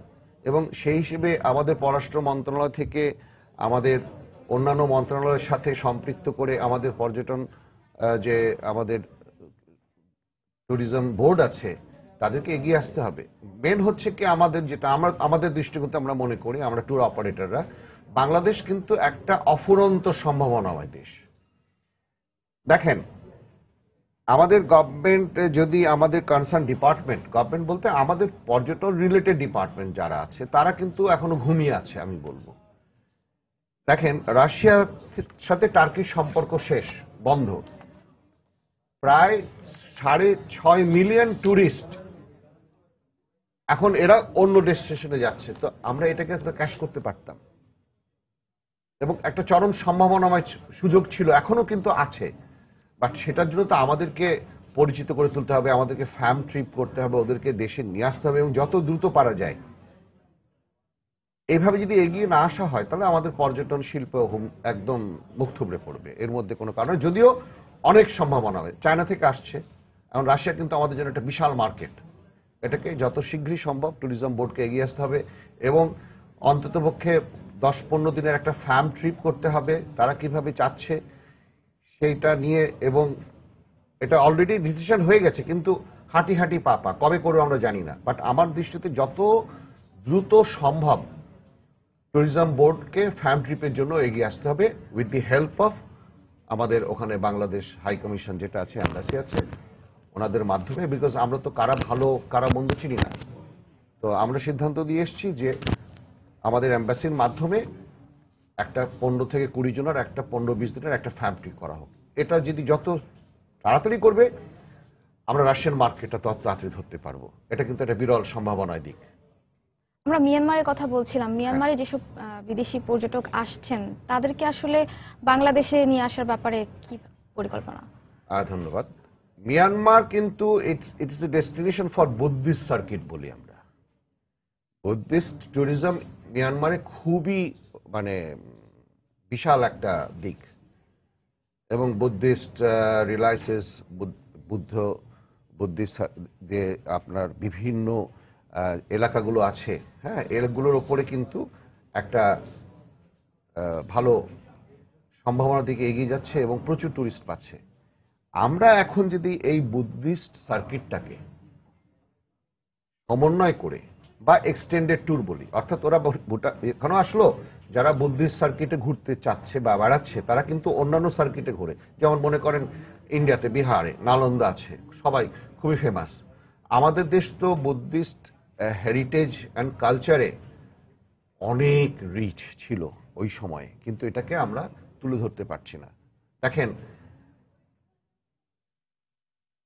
এবং সেই হিসেবে আমাদের পররাষ্ট্র মন্ত্রণালয় থেকে আমাদের অন্যান্য মন্ত্রণালয়ের সাথে সম্পৃক্ত করে আমাদের পর্যটন যে আমাদের ট্যুরিজম বোর্ড আছে, তাদেরকে এগিয়ে আসতে হবে। মেন হচ্ছে কি আমাদের যেটা আমাদের দৃষ্টিকোণ আমরা মনে করি, আমরা ট্যুর অপারেটররা, বাংলাদেশ কিন্তু একটা অফুরন্ত সম্ভাবনাময় দেশ। দেখেন, আমাদের গভর্নমেন্ট যদি আমাদের কনসার্ন ডিপার্টমেন্ট, গভর্নমেন্ট বলতে আমাদের পর্যটন রিলেটেড ডিপার্টমেন্ট যারা আছে, তারা কিন্তু এখনো ঘুমিয়ে আছে আমি বলবো। দেখেন, রাশিয়ার সাথে টার্কির সম্পর্ক শেষ, বন্ধ। প্রায় 6.5 মিলিয়ন ট্যুরিস্ট এখন এরা অন্য ডেস্টিনেশনে যাচ্ছে, তো আমরা এটাকে ক্যাশ করতে পারতাম এবং একটা চরম সম্ভাবনাময় সুযোগ ছিল, এখনো কিন্তু আছে। বাট সেটার জন্য তো আমাদেরকে পরিচিত করে তুলতে হবে, আমাদেরকে ফ্যাম ট্রিপ করতে হবে, ওদেরকে দেশে নিয়ে আসতে হবে এবং যত দ্রুত পারা যায়। এইভাবে যদি এগিয়ে না আসা হয় তাহলে আমাদের পর্যটন শিল্প একদম মুখ থুবড়ে পড়বে, এর মধ্যে কোনো কারণ। যদিও অনেক সম্ভাবনা হবে, চায়না থেকে আসছে, এখন রাশিয়া কিন্তু আমাদের জন্য একটা বিশাল মার্কেট। এটাকে যত শীঘ্রই সম্ভব ট্যুরিজম বোর্ডকে এগিয়ে আসতে হবে এবং অন্ততপক্ষে 10-15 দিনের একটা ফ্যাম ট্রিপ করতে হবে, তারা কিভাবে চাচ্ছে সেইটা নিয়ে। এবং এটা অলরেডি ডিসিশন হয়ে গেছে, কিন্তু হাঁটি হাঁটি পা কবে করে আমরা জানি না। বাট আমার দৃষ্টিতে যত দ্রুত সম্ভব ট্যুরিজম বোর্ডকে ফ্যাম ট্রিপের জন্য এগিয়ে আসতে হবে উইথ দি হেল্প অফ আমাদের ওখানে বাংলাদেশ হাই কমিশন যেটা আছে, এম্বাসি আছে, ওনাদের মাধ্যমে। বিকজ আমরা তো কারা ভালো কারা মন্দ চিনি না, তো আমরা সিদ্ধান্ত দিয়ে এসেছি যে আমাদের এম্বাসির মাধ্যমে একটা 15 থেকে 20 জনের একটা 15-20 দিনের একটা ফ্যাম ট্রিপ করা হোক। এটা যদি যত তাড়াতাড়ি করবে আমরা রাশিয়ান মার্কেটটা তত তাড়াতাড়ি ধরতে পারবো। এটা কিন্তু একটা বিরল সম্ভাবনার দিক। আমরা মিয়ানমারের কথা বলছিলাম, মিয়ানমারে যেসব বিদেশি পর্যটক আসছেন তাদেরকে আসলে বাংলাদেশে নিয়ে আসার ব্যাপারে কি পরিকল্পনা? ধন্যবাদ। মিয়ানমার কিন্তু it's a destination for Buddhist circuit বলি আমরা। বুদ্ধিস্ট ট্যুরিজম মিয়ানমারে খুবই মানে বিশাল একটা দিক, এবং বুদ্ধিস্ট রিলাইসেস বুদ্ধিস্ট যে আপনার বিভিন্ন এলাকাগুলো আছে, হ্যাঁ, এগুলোর ওপরে কিন্তু একটা ভালো সম্ভাবনার দিকে এগিয়ে যাচ্ছে এবং প্রচুর টুরিস্ট পাচ্ছে। আমরা এখন যদি এই বুদ্ধিস্ট সার্কিটটাকে সমন্বয় করে বা এক্সটেন্ডেড ট্যুর বলি, অর্থাৎ ওরা এখানে আসলো যারা বুদ্ধিস্ট সার্কিটে ঘুরতে চাচ্ছে বা বেড়াচ্ছে তারা কিন্তু অন্যান্য সার্কিটে ঘুরে, যেমন মনে করেন ইন্ডিয়াতে বিহারে নালন্দা আছে, সবাই খুবই ফেমাস। আমাদের দেশ তো বুদ্ধিস্ট হেরিটেজ অ্যান্ড কালচারে অনেক রিচ ছিল ওই সময়ে, কিন্তু এটাকে আমরা তুলে ধরতে পারছি না। দেখেন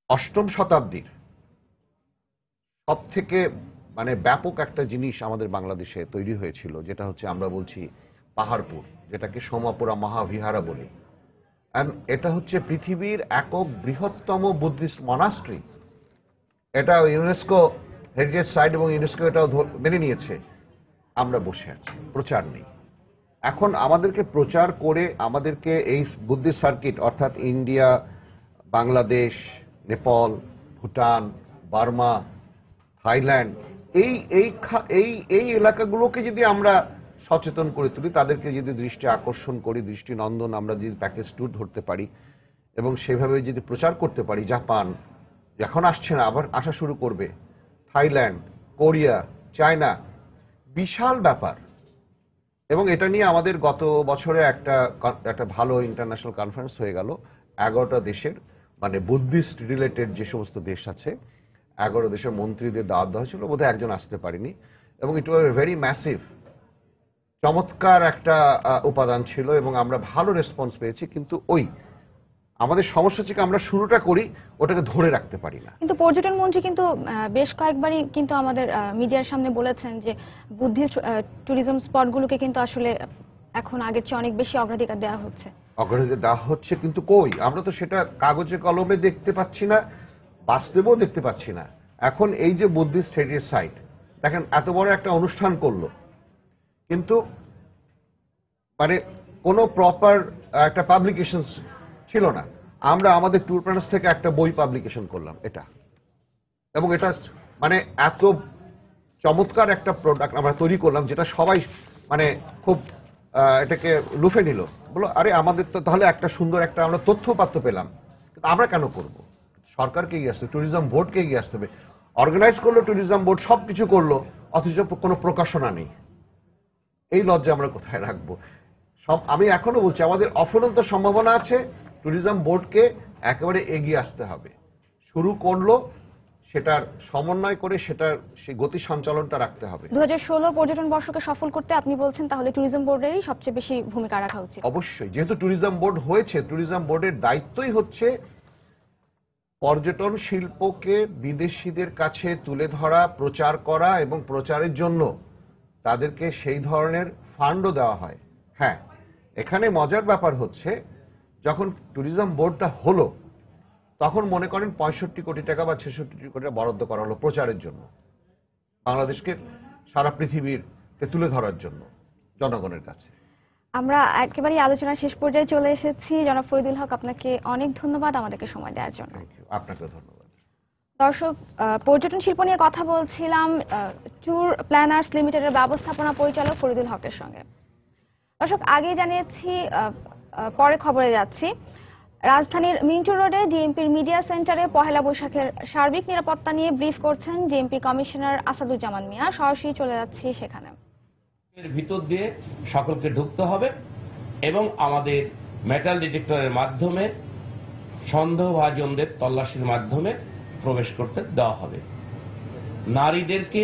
8ম শতাব্দীর সব থেকে মানে ব্যাপক একটা জিনিস আমাদের বাংলাদেশে তৈরি হয়েছিল, যেটা হচ্ছে আমরা বলছি পাহাড়পুর, যেটাকে সোমাপুরা মহাবিহারা বলি। এটা হচ্ছে পৃথিবীর একক বৃহত্তম বুদ্ধিস্ট মনাস্ট্রি। এটা ইউনেস্কো হেরিটেজ সাইট এবং ইউনেস্কো এটাও মেনে নিয়েছে। আমরা বসে আছি, প্রচার নেই। এখন আমাদেরকে প্রচার করে আমাদেরকে এই বুদ্ধিস্ট সার্কিট অর্থাৎ India, Bangladesh, Nepal, Bhutan, Burma, Thailand, এই এলাকাগুলোকে যদি আমরা সচেতন করে তুলি, তাদেরকে যদি দৃষ্টি আকর্ষণ করি, দৃষ্টিনন্দন আমরা যদি প্যাকেজ ট্যুর ধরতে পারি এবং সেভাবে যদি প্রচার করতে পারি, জাপান এখন আসছে না, আবার আসা শুরু করবে, থাইল্যান্ড, কোরিয়া, চায়না, বিশাল ব্যাপার। এবং এটা নিয়ে আমাদের গত বছরে একটা ভালো ইন্টারন্যাশনাল কনফারেন্স হয়ে গেল। 11টা দেশের মানে বুদ্ধিস্ট রিলেটেড যে সমস্ত দেশ আছে 11 দেশের মন্ত্রীদের দাওয়াত দেওয়া হয়েছিল, বোধহয় একজন আসতে পারেনি। এবং ইট ওয়াজ ভেরি ম্যাসিভ, চমৎকার একটা উপাদান ছিল এবং আমরা ভালো রেসপন্স পেয়েছি। কিন্তু আমাদের সমস্যা হচ্ছে আমরা শুরুটা করি, ওটাকে ধরে রাখতে পারি না। কিন্তু পর্যটন মন্ত্রী কিন্তু বেশ কয়েকবারই কিন্তু আমাদের মিডিয়ার সামনে বলেছেন যে বুদ্ধিস্ট ট্যুরিজম স্পটগুলোকে কিন্তু আসলে এখন আগের চেয়ে অনেক বেশি অগ্রাধিকার দেওয়া হচ্ছে। অগ্রাধিকার দেওয়া হচ্ছে, কিন্তু আমরা তো সেটা কাগজে কলমে দেখতে পাচ্ছি না, বাস্তবেও দেখতে পাচ্ছি না। এখন এই যে বুদ্ধিস্ট হেরিটেজ সাইট, দেখেন এত বড় একটা অনুষ্ঠান করলো, কিন্তু মানে কোনো প্রপার একটা পাবলিকেশন ছিল না। আমরা আমাদের ট্যুর প্ল্যানার্স থেকে একটা বই পাবলিকেশন করলাম এটা, এবং এটা মানে এত চমৎকার একটা প্রোডাক্ট আমরা তৈরি করলাম যেটা সবাই মানে খুব এটাকে লুফে নিল, বলো আরে আমাদের তো তাহলে একটা সুন্দর একটা আমরা তথ্যপাত্র পেলাম। কিন্তু আমরা কেন করব? সরকারকে এগিয়ে আসতে, ট্যুরিজম বোর্ডকে এগিয়ে আসতে হবে। অর্গানাইজ করলো ট্যুরিজম বোর্ড, সবকিছু করলো, অথচ কোনো প্রকাশনা নেই। এই লজ্জা আমরা কোথায় রাখবো? আমি এখনো বলছি আমাদের অফুরন্ত সম্ভাবনা আছে, ট্যুরিজম বোর্ডকে একেবারে এগিয়ে আসতে হবে। শুরু করলো, সেটার সমন্বয় করে সেটার সেই গতি সঞ্চালনটা রাখতে হবে। 2016 পর্যটন বর্ষকে সফল করতে আপনি বলছেন তাহলে ট্যুরিজম বোর্ডেরই সবচেয়ে বেশি ভূমিকা রাখা উচিত। অবশ্যই, যেহেতু ট্যুরিজম বোর্ড হয়েছে, ট্যুরিজম বোর্ডের দায়িত্বই হচ্ছে পর্যটন শিল্পকে বিদেশিদের কাছে তুলে ধরা, প্রচার করা এবং প্রচারের জন্য তাদেরকে সেই ধরনের ফান্ডও দেওয়া হয়। হ্যাঁ, এখানে মজার ব্যাপার হচ্ছে যখন ট্যুরিজম বোর্ডটা হলো তখন মনে করেন 65 কোটি টাকা বা 66 কোটি টাকা বরাদ্দ করা হলো প্রচারের জন্য, বাংলাদেশকে সারা পৃথিবীরকে তুলে ধরার জন্য জনগণের কাছে। আমরা একেবারে আলোচনার শেষ পর্যায়ে চলে এসেছি। জনাব ফরিদুল হক, আপনাকে অনেক ধন্যবাদ আমাদেরকে সময় দেওয়ার জন্য। আপনাকে ধন্যবাদ। দর্শক, পর্যটন শিল্প নিয়ে কথা বলছিলাম ট্যুর প্ল্যানার্স লিমিটেডের ব্যবস্থাপনা পরিচালক ফরিদুল হকের সঙ্গে। দর্শক, আগে জানিয়েছি, পরে খবরে যাচ্ছি। রাজধানীর মিন্টু রোডে ডিএমপির মিডিয়া সেন্টারে পহেলা বৈশাখের সার্বিক নিরাপত্তা নিয়ে ব্রিফ করছেন ডিএমপি কমিশনার আসাদুজ্জামান মিয়া। সরাসরি চলে যাচ্ছি সেখানে। এর ভিতর দিয়ে সকলকে ঢুকতে হবে এবং আমাদের মেটাল ডিটেক্টরের মাধ্যমে সন্দেহভাজনদের তল্লাশির মাধ্যমে প্রবেশ করতে দেওয়া হবে। নারীদেরকে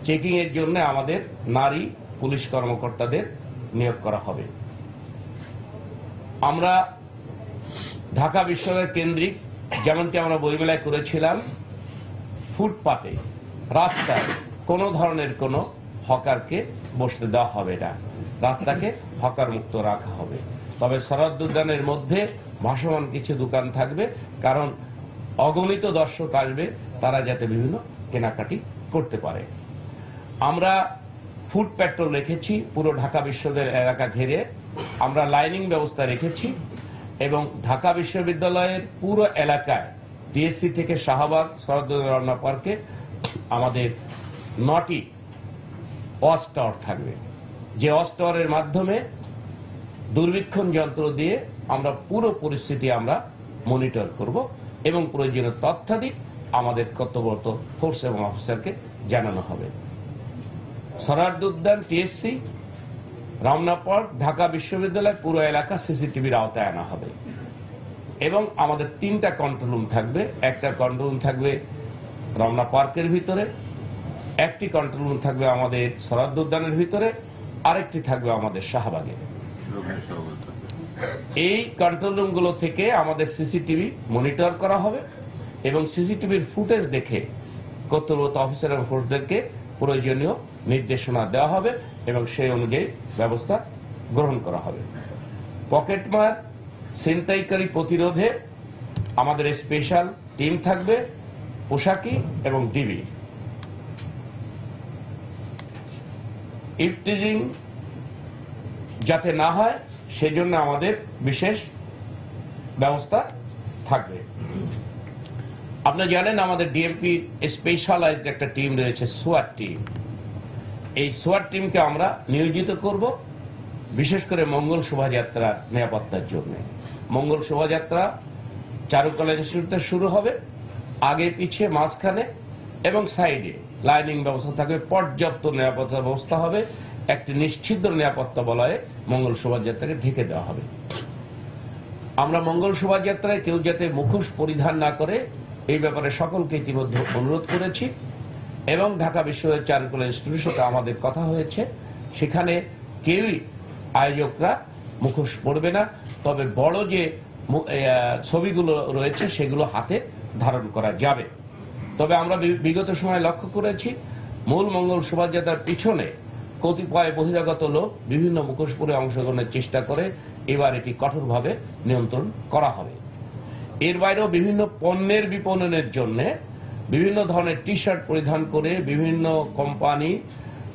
চেকিং এর জন্য আমাদের নারী পুলিশ কর্মকর্তাদের নিয়োগ করা হবে। আমরা ঢাকা বিশ্ববিদ্যালয় কেন্দ্রিক যেমনটি আমরা বইমেলায় করেছিলাম, ফুটপাতে রাস্তায় কোনো ধরনের কোনো হকারকে বসতে দেওয়া হবে না, রাস্তাকে হকার মুক্ত রাখা হবে। তবে সরোয়ার্দী উদ্যানের মধ্যে ভাসমান কিছু দোকান থাকবে, কারণ অগণিত দর্শক আসবে, তারা যাতে বিভিন্ন কেনাকাটি করতে পারে। আমরা ফুড প্যাট্রোল রেখেছি পুরো ঢাকা বিশ্ববিদ্যালয় এলাকা ঘিরে, আমরা লাইনিং ব্যবস্থা রেখেছি এবং ঢাকা বিশ্ববিদ্যালয়ের পুরো এলাকায় টিএসসি থেকে শাহবাগ, সরোয়ার্দী রমনা পার্কে আমাদের 9টি ওয়াচ টাওয়ার থাকবে, যে ওয়াচ টাওয়ারের মাধ্যমে দূরবীক্ষণ যন্ত্র দিয়ে আমরা পুরো পরিস্থিতি আমরা মনিটর করব এবং প্রয়োজনীয় তথ্যাদি আমাদের কর্তব্যরত ফোর্স এবং অফিসারকে জানানো হবে। সরোয়ার্দী উদ্যান, টিএসসি, রমনা পার্ক, ঢাকা বিশ্ববিদ্যালয় পুরো এলাকা সিসিটিভির আওতায় আনা হবে এবং আমাদের 3টা কন্ট্রোল রুম থাকবে। একটা কন্ট্রোল রুম থাকবে রমনা পার্কের ভিতরে, একটি কন্ট্রোল রুম থাকবে আমাদের সরোয়ার্দী উদ্যানের ভিতরে, আরেকটি থাকবে আমাদের শাহবাগে। এই কন্ট্রোল রুমগুলো থেকে আমাদের সিসিটিভি মনিটর করা হবে এবং সিসিটিভির ফুটেজ দেখে কর্তব্যরত অফিসার এবং ফোর্সদেরকে প্রয়োজনীয় নির্দেশনা দেওয়া হবে এবং সেই অনুযায়ী ব্যবস্থা গ্রহণ করা হবে। পকেটমার, ছিনতাইকারী প্রতিরোধে আমাদের স্পেশাল টিম থাকবে, পোশাকি এবং ডিবি। ইফটিজিং যাতে না হয় সেজন্য আমাদের বিশেষ ব্যবস্থা থাকবে। আপনারা জানেন আমাদের ডিএমপির স্পেশালাইজড একটা টিম রয়েছে, সোয়াট টিম। এই সোয়াট টিমকে আমরা নিয়োজিত করব বিশেষ করে মঙ্গল শোভাযাত্রার নিরাপত্তার জন্য। মঙ্গল শোভাযাত্রা চারুকলা ইনস্টিটিউটে শুরু হবে, আগে পিছিয়ে মাঝখানে এবং সাইডে লাইনিং ব্যবস্থা থাকবে, পর্যাপ্ত নিরাপত্তা ব্যবস্থা হবে, একটি নিশ্চিদ্র নিরাপত্তা বলয়ে মঙ্গল শোভাযাত্রাকে ঢেকে দেওয়া হবে। আমরা মঙ্গল শোভাযাত্রায় কেউ যাতে মুখোশ পরিধান না করে এই ব্যাপারে সকলকে ইতিমধ্যে অনুরোধ করেছি এবং ঢাকা বিশ্ববিদ্যালয় চারুকলা ইনস্টিটিউটের সাথে আমাদের কথা হয়েছে, সেখানে কেউই আয়োজকরা মুখোশ পরবে না, তবে বড় যে ছবিগুলো রয়েছে সেগুলো হাতে ধারণ করা যাবে। তবে আমরা বিগত সময় লক্ষ্য করেছি মূল মঙ্গল শোভাযাত্রার পিছনে কতিপয় বহিরাগত লোক বিভিন্ন মুখোশ পরে অংশগ্রহণের চেষ্টা করে, এবার এটি কঠোরভাবে নিয়ন্ত্রণ করা হবে। এর বাইরেও বিভিন্ন পণ্যের বিপণনের জন্য বিভিন্ন ধরনের টি শার্ট পরিধান করে বিভিন্ন কোম্পানি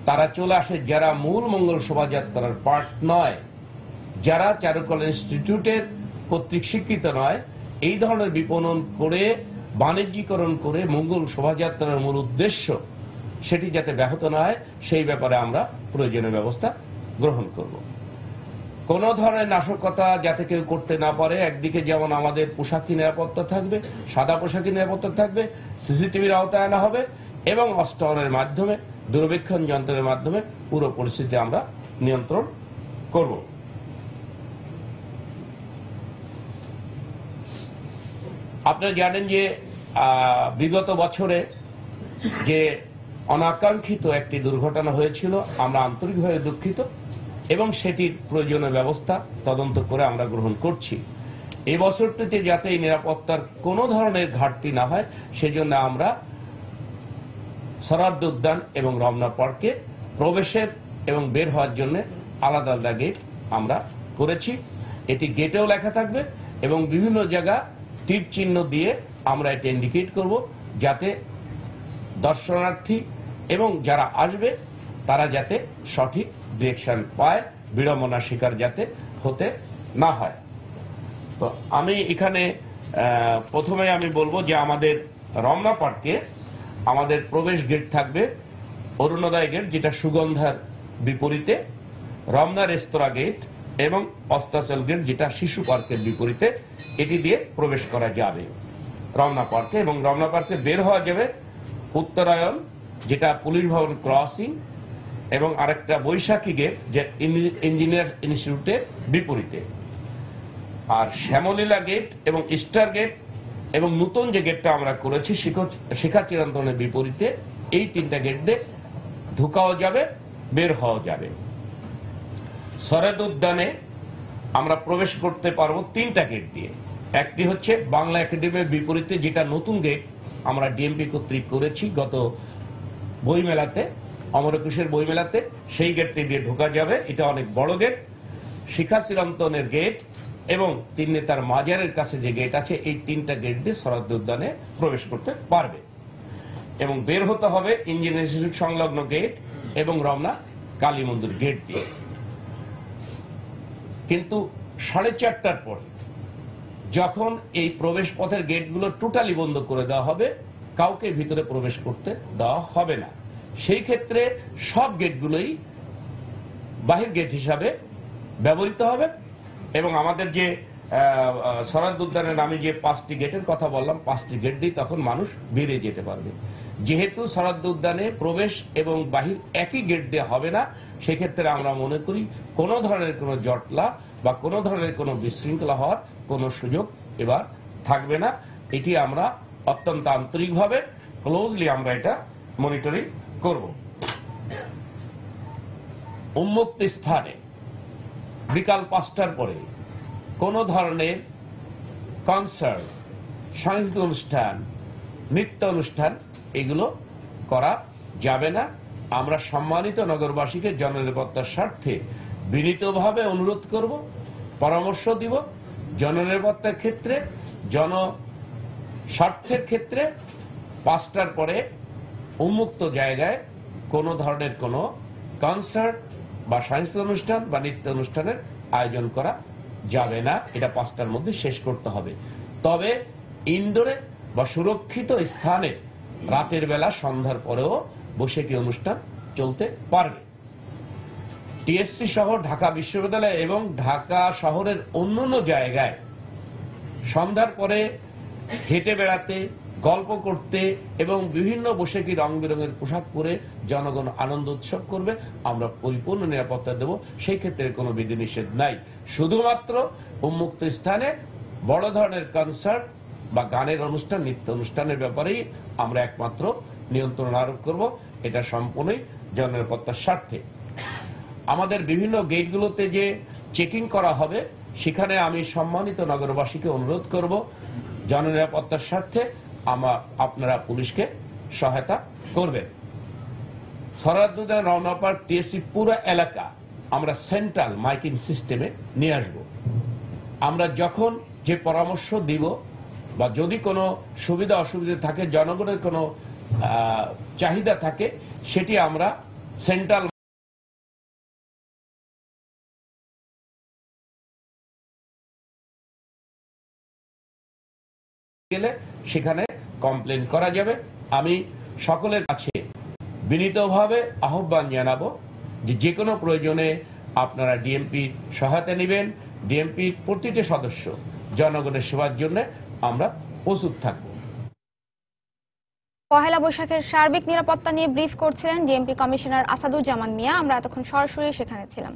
তারা চলে আসে, যারা মূল মঙ্গল শোভাযাত্রার পার্ট নয়, যারা চারুকলা ইনস্টিটিউটের কর্তৃক স্বীকৃত নয়, এই ধরনের বিপণন করে বাণিজ্যিকরণ করে মঙ্গল শোভাযাত্রার মূল উদ্দেশ্য সেটি যাতে ব্যাহত না হয় সেই ব্যাপারে আমরা প্রয়োজনীয় ব্যবস্থা গ্রহণ করব। কোন ধরনের নাশকতা যাতে কেউ করতে না পারে, একদিকে যেমন আমাদের পোশাকি নিরাপত্তা থাকবে, সাদা পোশাকি নিরাপত্তা থাকবে, সিসিটিভির আওতায় আনা হবে এবং অস্ত্রের মাধ্যমে, দূরবীক্ষণ যন্ত্রের মাধ্যমে পুরো পরিস্থিতি আমরা নিয়ন্ত্রণ করব। আপনারা জানেন যে বিগত বছরে যে অনাকাঙ্ক্ষিত একটি দুর্ঘটনা হয়েছিল, আমরা আন্তরিকভাবে দুঃখিত এবং সেটির প্রয়োজনীয় ব্যবস্থা তদন্ত করে আমরা গ্রহণ করছি এই বছরটিতে যাতে এই নিরাপত্তার কোনো ধরনের ঘাটতি না হয় সেজন্য আমরা সরাদ্দ উদ্যান এবং রমনা পার্কে প্রবেশের এবং বের হওয়ার জন্য আলাদা আলাদা গেট আমরা করেছি। এটি গেটেও লেখা থাকবে এবং বিভিন্ন জায়গা তীর চিহ্ন দিয়ে আমরা এটা ইন্ডিকেট করব, যাতে দর্শনার্থী এবং যারা আসবে তারা যাতে সঠিক ডিরেকশন পায়, বিড়ম্বনার শিকার যাতে হতে না হয়। তো আমি এখানে প্রথমে আমি বলবো যে আমাদের রমনা পার্কে আমাদের প্রবেশ গেট থাকবে অরুণোদয় গেট, যেটা সুগন্ধার বিপরীতে, রমনা রেস্তোরাঁ গেট এবং অস্তাচল গেট, যেটা শিশু পার্কের বিপরীতে। এটি দিয়ে প্রবেশ করা যাবে রমনা পার্কে, এবং রমনা পার্কে বের হওয়া যাবে উত্তরায়ণ, যেটা পুলিশ ভবন ক্রসিং, এবং আরেকটা বৈশাখী গেট, যে ইঞ্জিনিয়ার ইনস্টিটিউটের বিপরীতে। আর শ্যামলীলা গেট এবং স্টার গেট এবং নতুন যে গেটটা আমরা করেছি শিখা চিরন্তনের বিপরীতে, এই তিনটা গেট দিয়ে ঢুকাও যাবে, বের হওয়া যাবে। সরাদ উদ্যানে আমরা প্রবেশ করতে পারবো তিনটা গেট দিয়ে। একটি হচ্ছে বাংলা একাডেমির বিপরীতে, যেটা নতুন গেট আমরা ডিএমপি কর্তৃক করেছি গত বইমেলাতে, অমর একুশের বইমেলাতে, সেই গেটটি দিয়ে ঢোকা যাবে। এটা অনেক বড় গেট। শিখা চিরন্তনের গেট এবং তিন নেতার মাজারের কাছে যে গেট আছে, এই তিনটা গেট দিয়ে সরাদ উদ্যানে প্রবেশ করতে পারবে। এবং বের হতে হবে ইঞ্জিনিয়ারিং ইনস্টিটিউট সংলগ্ন গেট এবং রমনা কালী মন্দির গেট দিয়ে। কিন্তু 4:30টার পরে যখন এই প্রবেশ পথের গেটগুলো টোটালি বন্ধ করে দেওয়া হবে, কাউকে ভিতরে প্রবেশ করতে দেওয়া হবে না। সেই ক্ষেত্রে সব গেটগুলোই বাহির গেট হিসাবে ব্যবহৃত হবে এবং আমাদের যে সরাদ উদ্যানের আমি যে 5টি গেটের কথা বললাম, 5টি গেট দিয়ে তখন মানুষ বেরিয়ে যেতে পারবে। যেহেতু সরাদ উদ্যানে প্রবেশ এবং বাহির একই গেট দিয়ে হবে না, সেক্ষেত্রে আমরা মনে করি কোনো ধরনের কোনো জটলা বা কোনো ধরনের কোনো বিশৃঙ্খলা হওয়ার কোনো সুযোগ এবার থাকবে না। এটি আমরা অত্যন্ত আন্তরিকভাবে ক্লোজলি আমরা এটা মনিটরিং করব। উন্মুক্ত স্থানে বিকাল 5টার পরে কোনো ধরনের কনসার্ট, সাংস্কৃতিক অনুষ্ঠান, নৃত্য অনুষ্ঠান এগুলো করা যাবে না। আমরা সম্মানিত নগরবাসীকে জননিরাপত্তার স্বার্থে বিনীতভাবে অনুরোধ করব, পরামর্শ দিব, জননিরাপত্তার ক্ষেত্রে, জনস্বার্থের ক্ষেত্রে 5টার পরে উন্মুক্ত জায়গায় কোনো ধরনের কোনো কনসার্ট বা সাংস্কৃতিক অনুষ্ঠান বা নৃত্য অনুষ্ঠানের আয়োজন করা যাবে না। এটা 5টার মধ্যে শেষ করতে হবে। তবে ইনডোরে বা সুরক্ষিত স্থানে রাতের বেলা সন্ধ্যার পরেও বৈশাখী অনুষ্ঠান চলতে পারবে। টিএসসি সহ ঢাকা বিশ্ববিদ্যালয় এবং ঢাকা শহরের অন্যান্য জায়গায় সন্ধ্যার পরে হেঁটে বেড়াতে, গল্প করতে এবং বিভিন্ন বৈশাখী রং বেরঙের পোশাক পরে জনগণ আনন্দ উৎসব করবে, আমরা পরিপূর্ণ নিরাপত্তা দেব। সেই ক্ষেত্রে কোনো বিধিনিষেধ নাই। শুধুমাত্র উন্মুক্ত স্থানে বড় ধরনের কনসার্ট বা গানের অনুষ্ঠান, নৃত্য অনুষ্ঠানের ব্যাপারেই আমরা একমাত্র নিয়ন্ত্রণ আরোপ করব। এটা সম্পূর্ণই জননিরাপত্তার স্বার্থে। আমাদের বিভিন্ন গেটগুলোতে যে চেকিং করা হবে, সেখানে আমি সম্মানিত নগরবাসীকে অনুরোধ করব, জননিরাপত্তার স্বার্থে আপনারা পুলিশকে সহায়তা করবেন। সরাদ উদ্যান, রমনা পার্ক, টিএসসি পুরো এলাকা আমরা সেন্ট্রাল মাইকিং সিস্টেমে নিয়ে আসব। আমরা যখন যে পরামর্শ দিব বা যদি কোনো সুবিধা অসুবিধা থাকে, জনগণের কোনো চাহিদা থাকে, সেটি আমরা সেন্ট্রাল গেলে সেখানে কমপ্লেন করা যাবে। আমি সকলের কাছে বিনীতভাবে আহ্বান জানাবো যে কোনো প্রয়োজনে আপনারা ডিএমপির সহায়তা নেবেন। ডিএমপির প্রতিটি সদস্য জনগণের সেবার জন্য আমরা প্রস্তুত থাকব। পহেলা বৈশাখের সার্বিক নিরাপত্তা নিয়ে ব্রিফ করছিলেন ডিএমপি কমিশনার আসাদুজ্জামান মিয়া। আমরা এতক্ষণ সরাসরি সেখানে ছিলাম।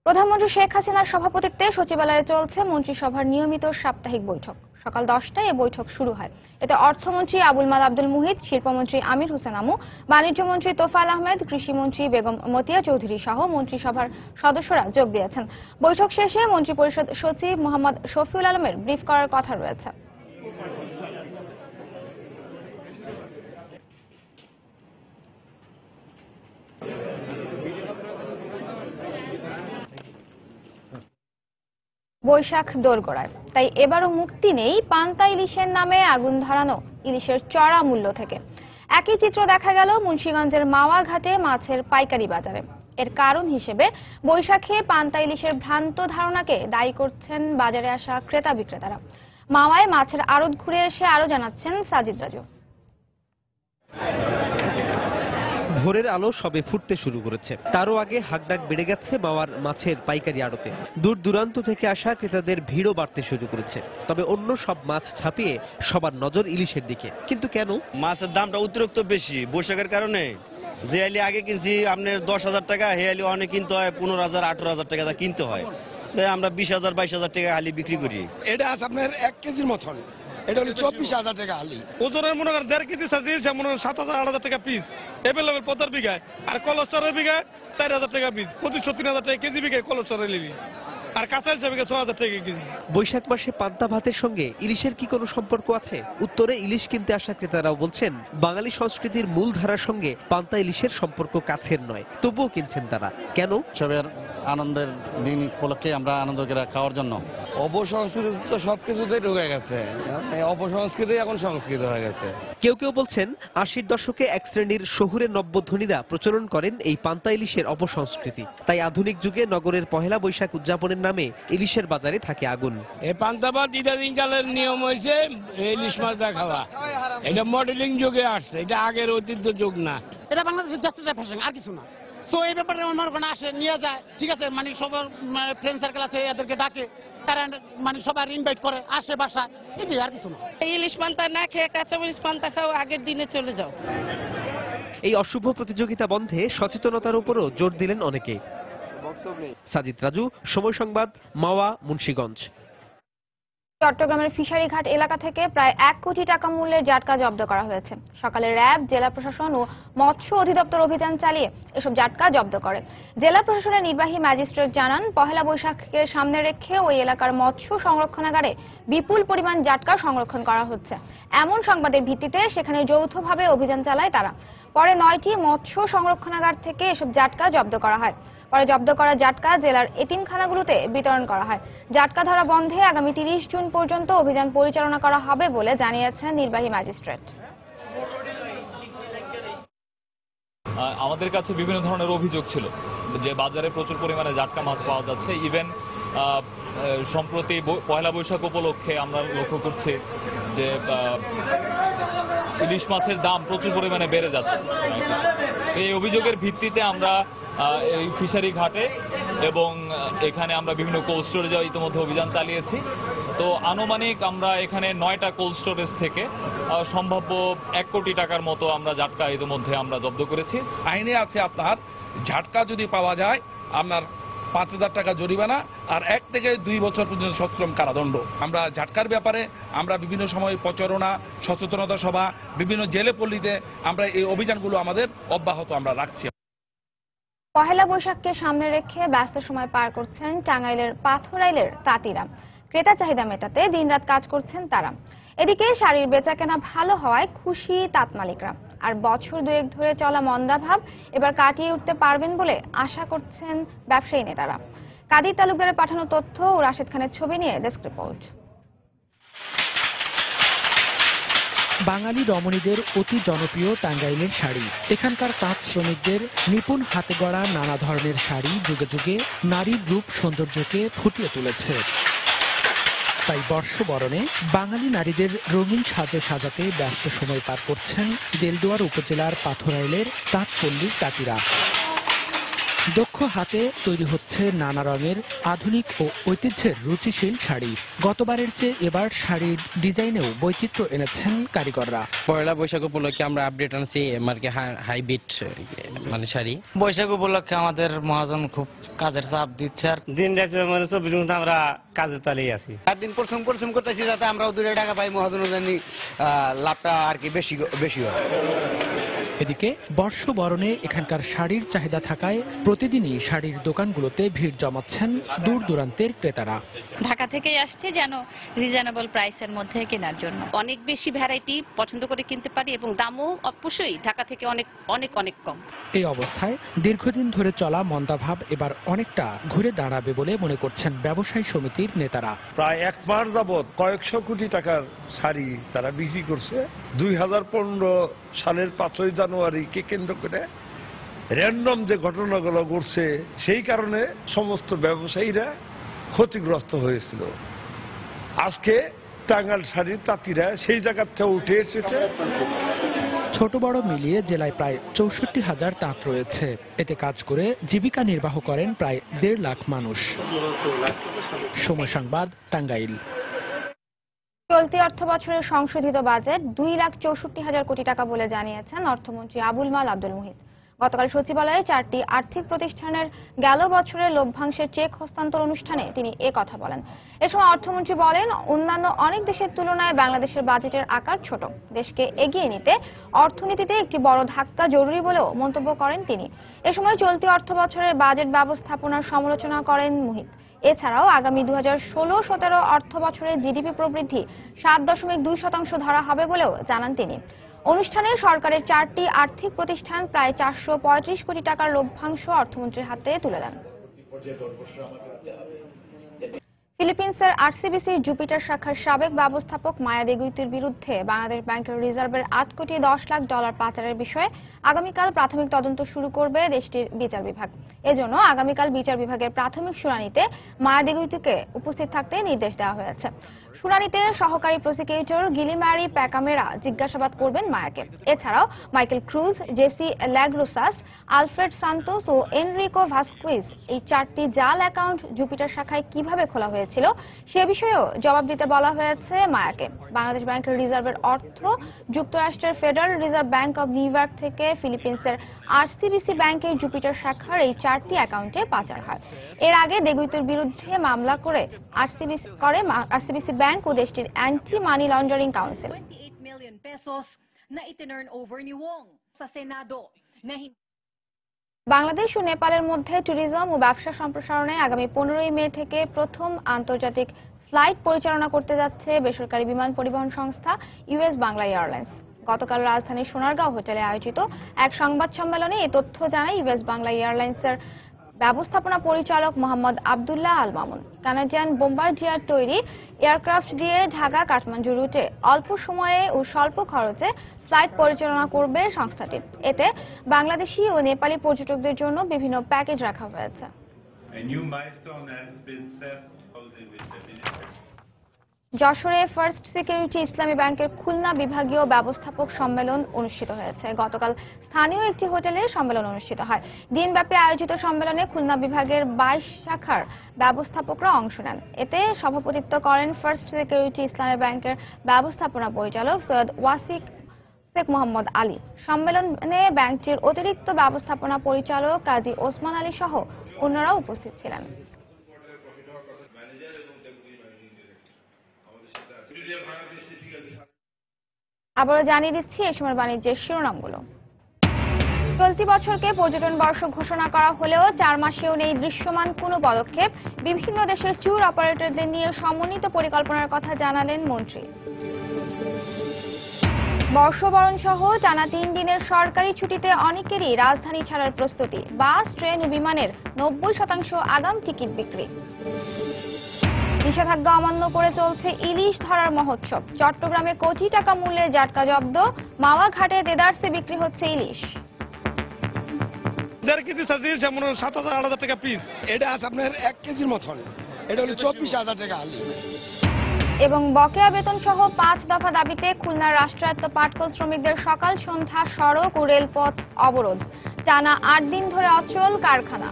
প্রধানমন্ত্রী শেখ হাসিনার সভাপতিত্বে সচিবালয়ে চলছে মন্ত্রিসভার নিয়মিত সাপ্তাহিক বৈঠক। সকাল 10টায় এ বৈঠক শুরু হয়। এতে অর্থমন্ত্রী আবুল মাল আব্দুল মুহিত, শিল্পমন্ত্রী আমির হোসেন আমু, বাণিজ্যমন্ত্রী তোফায়েল আহমেদ, কৃষিমন্ত্রী বেগম মতিয়া চৌধুরী সহ মন্ত্রিসভার সদস্যরা যোগ দিয়েছেন। বৈঠক শেষে মন্ত্রিপরিষদ সচিব মোহাম্মদ শফিউল আলমের ব্রিফ করার কথা রয়েছে। বৈশাখ দোরগোড়ায়, তাই এবারও মুক্তি নেই পান্তা ইলিশের নামে আগুন ধরানো ইলিশের চড়া মূল্য থেকে। একই চিত্র দেখা গেল মুন্সিগঞ্জের মাওয়া ঘাটে মাছের পাইকারি বাজারে। এর কারণ হিসেবে বৈশাখে পান্তা ইলিশের ভ্রান্ত ধারণাকে দায়ী করছেন বাজারে আসা ক্রেতা বিক্রেতারা। মাওয়ায় মাছের আড়ত ঘুরে এসে আরো জানাচ্ছেন সাজিদ রাজু। ভোরের আলো সবে ফুটতে শুরু করেছে, তারও আগে হাকডাক বেড়ে গেছে মাওয়ার মাছের পাইকারি আড়তে। দূর দূরান্ত থেকে আসা ক্রেতাদের ভিড়ও বাড়তে শুরু করেছে। তবে অন্য সব মাছ ছাপিয়ে সবার নজর ইলিশের দিকে। কিন্তু কেন? মাছের দামটা অতিরিক্ত বেশি বৈশাখের কারণে। যে আলি আগে কিনছি আপনার 10,000 টাকা, হে আলি অনেক কিনতে হয় 15,000 18,000 টাকা কিনতে হয়। তাই আমরা 20,000 22,000 টাকা হালি বিক্রি করি। এটা আছে আপনার 1 কেজির মতন, এটা হলো 24,000 টাকা হালি। ওজনের মনে করেন 1.5 কেজি সাইজ মনে করেন 7,000 8,000 টাকা পিস এভেলেবেল প্রতার বিঘায়। আর কলস্টারের বিঘায় 4,000 টাকা পিস, প্রতি 3,000 টাকা কেজি বিঘায় কলস্টারের ইলিশ। আর কাঁচা হিসাবে 6,000 টাকা কেজি। বৈশাখ মাসে পান্তা ভাতের সঙ্গে ইলিশের কি কোনো সম্পর্ক আছে? উত্তরে ইলিশ কিনতে আসা ক্রেতারাও বলছেন বাঙালি সংস্কৃতির মূল ধারার সঙ্গে পান্তা ইলিশের সম্পর্ক কাছের নয়, তবুও কিনছেন তারা। কেন? সবের আনন্দের দিন উপলক্ষে আমরা আনন্দ করে খাওয়ার জন্য। অপসংস্কৃতি তো সবকিছুতেই ঢুকে গেছে, অপসংস্কৃতি এখন সংস্কৃতি হয়ে গেছে। কেউ কেউ বলছেন 80-র দশকে এক শ্রেণীর শহুরের নব্যধ্বনিরা প্রচলন করেন এই পান্তা ইলিশের অপসংস্কৃতি। তাই আধুনিক যুগে নগরের পহেলা বৈশাখ উদযাপনের নামে ইলিশের বাজারে থাকে আগুন। এই পান্তা ভাত ইদানিংকালের নিয়ম হয়েছে ইলিশ মাছটা খাওয়া। এটা মডেলিং যুগে আসছে, এটা আগের ঐতিহ্য যুগ না। এটা বাংলাদেশের জাতীয় ফ্যাশন, আর কিছু না। তো এই ব্যাপারে মনে করেন আসে নিয়ে যায়, ঠিক আছে, মানে সবার ফ্রেন্ড সার্কেল আছে, এদেরকে ডাকে, তারা মানে সবার ইনভাইট করে, আসে বাসায়, এটাই, আর কিছু না। ইলিশ পান্তা না খেয়ে কাঁচা ইলিশ পান্তা খাও, আগের দিনে চলে যাও। এই অশুভ প্রতিযোগিতা বন্ধে সচেতনতার উপরও জোর দিলেন অনেকে। সাজিদ রাজু, সময় সংবাদ, মাওয়া, মুন্সিগঞ্জ। চট্টগ্রামের ফিশারিঘাট এলাকা থেকে প্রায় 1 কোটি টাকা মূল্যের জাটকা জব্দ করা হয়েছে। সকালে র্যাব, জেলা প্রশাসন ও মৎস্য অধিদপ্তর অভিযান চালিয়ে এসব জাটকা জব্দ করে। জেলা প্রশাসনের নির্বাহী ম্যাজিস্ট্রেট জানান, পহেলা বৈশাখকে সামনে রেখে ওই এলাকার মৎস্য সংরক্ষণাগারে বিপুল পরিমাণ জাটকা সংরক্ষণ করা হচ্ছে। এমন সংবাদের ভিত্তিতে সেখানে যৌথভাবে অভিযান চালায় তারা। পরে 9টি মৎস্য সংরক্ষণাগার থেকে এসব জাটকা জব্দ করা হয়। পরে জব্দ করা জাটকা জেলার এতিমখানাগুলোতে বিতরণ করা হয়। জাটকা ধরা বন্ধে আগামী 30 জুন পর্যন্ত অভিযান পরিচালনা করা হবে বলে জানিয়েছেন নির্বাহী ম্যাজিস্ট্রেট। আমাদের কাছে বিভিন্ন ধরনের অভিযোগ ছিল যে বাজারে প্রচুর পরিমাণে জাটকা মাছ পাওয়া যাচ্ছে। ইভেন সম্প্রতি পয়লা বৈশাখ উপলক্ষে আমরা লক্ষ্য করছি যে ইলিশ মাছের দাম প্রচুর পরিমাণে বেড়ে যাচ্ছে। এই অভিযোগের ভিত্তিতে আমরা এই ফিশারি ঘাটে এবং এখানে আমরা বিভিন্ন কোল্ড স্টোরেজে ইতিমধ্যে অভিযান চালিয়েছি। তো আনুমানিক আমরা এখানে 9টা কোল্ড স্টোরেজ থেকে সম্ভাব্য 1 কোটি টাকার মতো আমরা জাটকা ইতিমধ্যে আমরা জব্দ করেছি। আইনে আছে আপনার ঝাটকা যদি পাওয়া যায় আপনার 5,000 টাকা জরিমানা আর 1 থেকে 2 বছর পর্যন্ত সশ্রম কারাদণ্ড। আমরা ঝাটকার ব্যাপারে আমরা বিভিন্ন সময় প্রচারণা, সচেতনতা সভা, বিভিন্ন জেলে পল্লীতে আমরা এই অভিযানগুলো আমাদের অব্যাহত আমরা রাখছি। পহেলা বৈশাখকে সামনে রেখে ব্যস্ত সময় পার করছেন টাঙ্গাইলের পাথরাইলের তাঁতিরা। ক্রেতা চাহিদা মেটাতে দিনরাত কাজ করছেন তারা। এদিকে শাড়ির বেচাকেনা ভালো হওয়ায় খুশি তাঁত মালিকরা। আর বছর 2 ধরে চলা মন্দাভাব এবার কাটিয়ে উঠতে পারবেন বলে আশা করছেন ব্যবসায়ী নেতারা। কাদির তালুকদারের পাঠানো তথ্য ও রাশেদ খানের ছবি নিয়ে ডেস্ক রিপোর্ট। বাঙালি রমণীদের অতি জনপ্রিয় টাঙ্গাইলের শাড়ি। এখানকার তাঁত শ্রমিকদের নিপুণ হাতে গড়া নানা ধরনের শাড়ি যুগে যুগে নারীর রূপ সৌন্দর্যকে ফুটিয়ে তুলেছে। তাই বর্ষবরণে বাঙালি নারীদের রঙিন সাজে সাজাতে ব্যস্ত সময় পার করছেন দেলদুয়ার উপজেলার পাথরাইলের তাঁতপল্লীর তাঁতিরা। দক্ষ হাতে তৈরি হচ্ছে নানা রঙের আধুনিক ও ঐতিহ্যের রুচিশীল শাড়ি। গতবারের চেয়ে এবার শাড়ির ডিজাইনেও বৈচিত্র্য এনেছেন কারিগররা। পয়লা বৈশাখ উপলক্ষে আমরা আপডেট আনছি মার্কে হাইব্রিড মানে শাড়ি। বৈশাখ উপলক্ষে আমাদের মহাজন খুব কাজের চাপ দিচ্ছে, আর দিন রাত মানে 24 ঘন্টা আমরা কাজে চালিয়ে আছি। একদিন পরিশ্রম করতেছি যাতে আমরা 2 টাকা পাই, মহাজন জানি লাভটা আর কি বেশি হয়। এদিকে বর্ষবরণে এখানকার শাড়ির চাহিদা থাকায় প্রতিদিনই শাড়ির দোকানগুলোতে ভিড় জমাচ্ছেন দূর দূরান্তের ক্রেতারা। ঢাকা থেকেই আসছে যেন রিজনেবল প্রাইসের মধ্যে কেনার জন্য। অনেক বেশি ভ্যারাইটি পছন্দ করে কিনতে পারি এবং দামও অবশ্যই ঢাকা থেকে অনেক অনেক অনেক কম। এই অবস্থায় দীর্ঘদিন ধরে চলা মন্দাভাব এবার অনেকটা ঘুরে দাঁড়াবে বলে মনে করছেন ব্যবসায়ী সমিতির নেতারা। প্রায় 1 মাস যাবৎ কয়েকশো কোটি টাকার শাড়ি তারা বিক্রি করছে। 2015 সালের 5ই জানুয়ারিকে কেন্দ্র করে র্যান্ডম যে ঘটনাগুলো ঘটছে সেই কারণে সমস্ত ব্যবসায়ীরা ক্ষতিগ্রস্ত হয়েছিল। আজকে টাঙ্গাইল শাড়ির তাঁতিরা সেই জায়গাটা উঠে এসেছে। ছোট বড় মিলিয়ে জেলায় প্রায় 64,000 তাঁত রয়েছে। এতে কাজ করে জীবিকা নির্বাহ করেন প্রায় 1.5 লাখ মানুষ। সময় সংবাদ, টাঙ্গাইল। চলতি অর্থ বছরের সংশোধিত বাজেট 2,64,000 কোটি টাকা বলে জানিয়েছেন অর্থমন্ত্রী আবুল মাল আব্দুল মুহিত। গতকাল সচিবালয়ে 4টি আর্থিক প্রতিষ্ঠানের গেল বছরের লভ্যাংশের চেক হস্তান্তর অনুষ্ঠানে তিনি কথা বলেন। এ সময় অর্থমন্ত্রী বলেন, অন্যান্য অনেক দেশের তুলনায় বাংলাদেশের বাজেটের আকার ছোট। দেশকে এগিয়ে নিতে অর্থনীতিতে একটি বড় ধাক্কা জরুরি বলেও মন্তব্য করেন তিনি। এ সময় চলতি অর্থ বছরের বাজেট ব্যবস্থাপনার সমালোচনা করেন মুহিত। এছাড়াও আগামী 2016-17 অর্থ বছরে জিডিপি প্রবৃদ্ধি 7.2% ধরা হবে বলেও জানান তিনি। অনুষ্ঠানে সরকারের 4টি আর্থিক প্রতিষ্ঠান প্রায় 435 কোটি টাকার লভ্যাংশ অর্থমন্ত্রীর হাতে তুলে দেন। ফিলিপিন্সের আরসিবিসির জুপিটার শাখার সাবেক ব্যবস্থাপক মায়া দেগুইতির বিরুদ্ধে বাংলাদেশ ব্যাংকের রিজার্ভের 8.10 লাখ ডলার পাচারের বিষয়ে আগামীকাল প্রাথমিক তদন্ত শুরু করবে দেশটির বিচার বিভাগ। এজন্য আগামীকাল বিচার বিভাগের প্রাথমিক শুনানিতে মায়া দেগুইতিকে উপস্থিত থাকতে নির্দেশ দেওয়া হয়েছে। শুনানিতে সহকারী প্রসিকিউটর গিলিমারি প্যাকামেরা জিজ্ঞাসাবাদ করবেন মায়াকে। এছাড়াও Michael Cruz, Jessie Lagrosas, Alfred Santos ও এনরিকো ভাস্কুইজ এই 4টি জাল অ্যাকাউন্ট জুপিটার শাখায় কিভাবে খোলা হয়েছিল সে বিষয়েও জবাব দিতে বলা হয়েছে মায়াকে। বাংলাদেশ ব্যাংকের রিজার্ভের অর্থ যুক্তরাষ্ট্রের federal reserve bank of new York থেকে ফিলিপিন্সের আরসিবিসি ব্যাংকের জুপিটার শাখার এই 4টি অ্যাকাউন্টে পাচার হয়। এর আগে দেগুইতির বিরুদ্ধে মামলা করে আরসিবিসি ব্যাংক ও দেশটির anti money laundering council. Bangladesh ও নেপালের মধ্যে ট্যুরিজম ও ব্যবসা সম্প্রসারণে আগামী 15ই মে থেকে প্রথম আন্তর্জাতিক ফ্লাইট পরিচালনা করতে যাচ্ছে বেসরকারি বিমান পরিবহন সংস্থা ইউএস বাংলা এয়ারলাইন্স। গতকাল রাজধানীর সোনারগাঁও হোটেলে আয়োজিত এক সংবাদ সম্মেলনে এই তথ্য জানায় ইউএস বাংলা এয়ারলাইন্সের ব্যবস্থাপনা পরিচালক মোহাম্মদ আব্দুল্লাহ আল মামুন। কানাডিয়ান বোম্বার্ডিয়ার তৈরি এয়ারক্রাফট দিয়ে ঢাকা কাঠমান্ডু রুটে অল্প সময়ে ও স্বল্প খরচে ফ্লাইট পরিচালনা করবে সংস্থাটি। এতে বাংলাদেশি ও নেপালি পর্যটকদের জন্য বিভিন্ন প্যাকেজ রাখা হয়েছে। যশোরে ফার্স্ট সিকিউরিটি ইসলামী ব্যাংকের খুলনা বিভাগীয় ব্যবস্থাপক সম্মেলন অনুষ্ঠিত হয়েছে। গতকাল স্থানীয় একটি হোটেলে সম্মেলন অনুষ্ঠিত হয়। দিনব্যাপী আয়োজিত সম্মেলনে খুলনা বিভাগের 22 শাখার ব্যবস্থাপকরা অংশ নেন। এতে সভাপতিত্ব করেন ফার্স্ট সিকিউরিটি ইসলামী ব্যাংকের ব্যবস্থাপনা পরিচালক সৈয়দ ওয়াসিক শেখ মোহাম্মদ আলী। সম্মেলনে ব্যাংকটির অতিরিক্ত ব্যবস্থাপনা পরিচালক কাজী ওসমান আলী সহ অন্যরাও উপস্থিত ছিলেন। আবারও জানিয়ে দিচ্ছি এই সময় বাণিজ্যের শিরোনামগুলো। চলতি বছরকে পর্যটন বর্ষ ঘোষণা করা হলেও 4 মাসেও নেই দৃশ্যমান কোনো পদক্ষেপ। বিভিন্ন দেশের ট্যুর অপারেটরদের নিয়ে সমন্বিত পরিকল্পনার কথা জানালেন মন্ত্রী। বর্ষবরণ সহ টানা 3 দিনের সরকারি ছুটিতে অনেকেরই রাজধানী ছাড়ার প্রস্তুতি। বাস, ট্রেন ও বিমানের 90% আগাম টিকিট বিক্রি। নিষেধাজ্ঞা অমান্য করে চলছে ইলিশ ধরার মহোৎসব। চট্টগ্রামে কোটি টাকা মূল্যের জাটকা জব্দ। মাওয়া ঘাটে দেদারসে বিক্রি হচ্ছে ইলিশ। 1.5 কেজি সাইজ যেমন 7,000-8,000 টাকা পিস। এটা আছে আপনার 1 কেজির মতন। এটা হলো 24,000 টাকা হালি। এবং বকেয়া বেতন সহ 5 দফা দাবিতে খুলনার রাষ্ট্রায়ত্ত পাটকল শ্রমিকদের সকাল সন্ধ্যা সড়ক ও রেলপথ অবরোধ, টানা 8 দিন ধরে অচল কারখানা।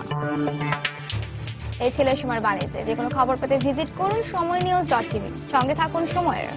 এই ছিল সময়ের বাণিজ্যে। যে কোনো খবর পেতে ভিজিট করুন সময়নিউজ.tv। সঙ্গে থাকুন সময়ের।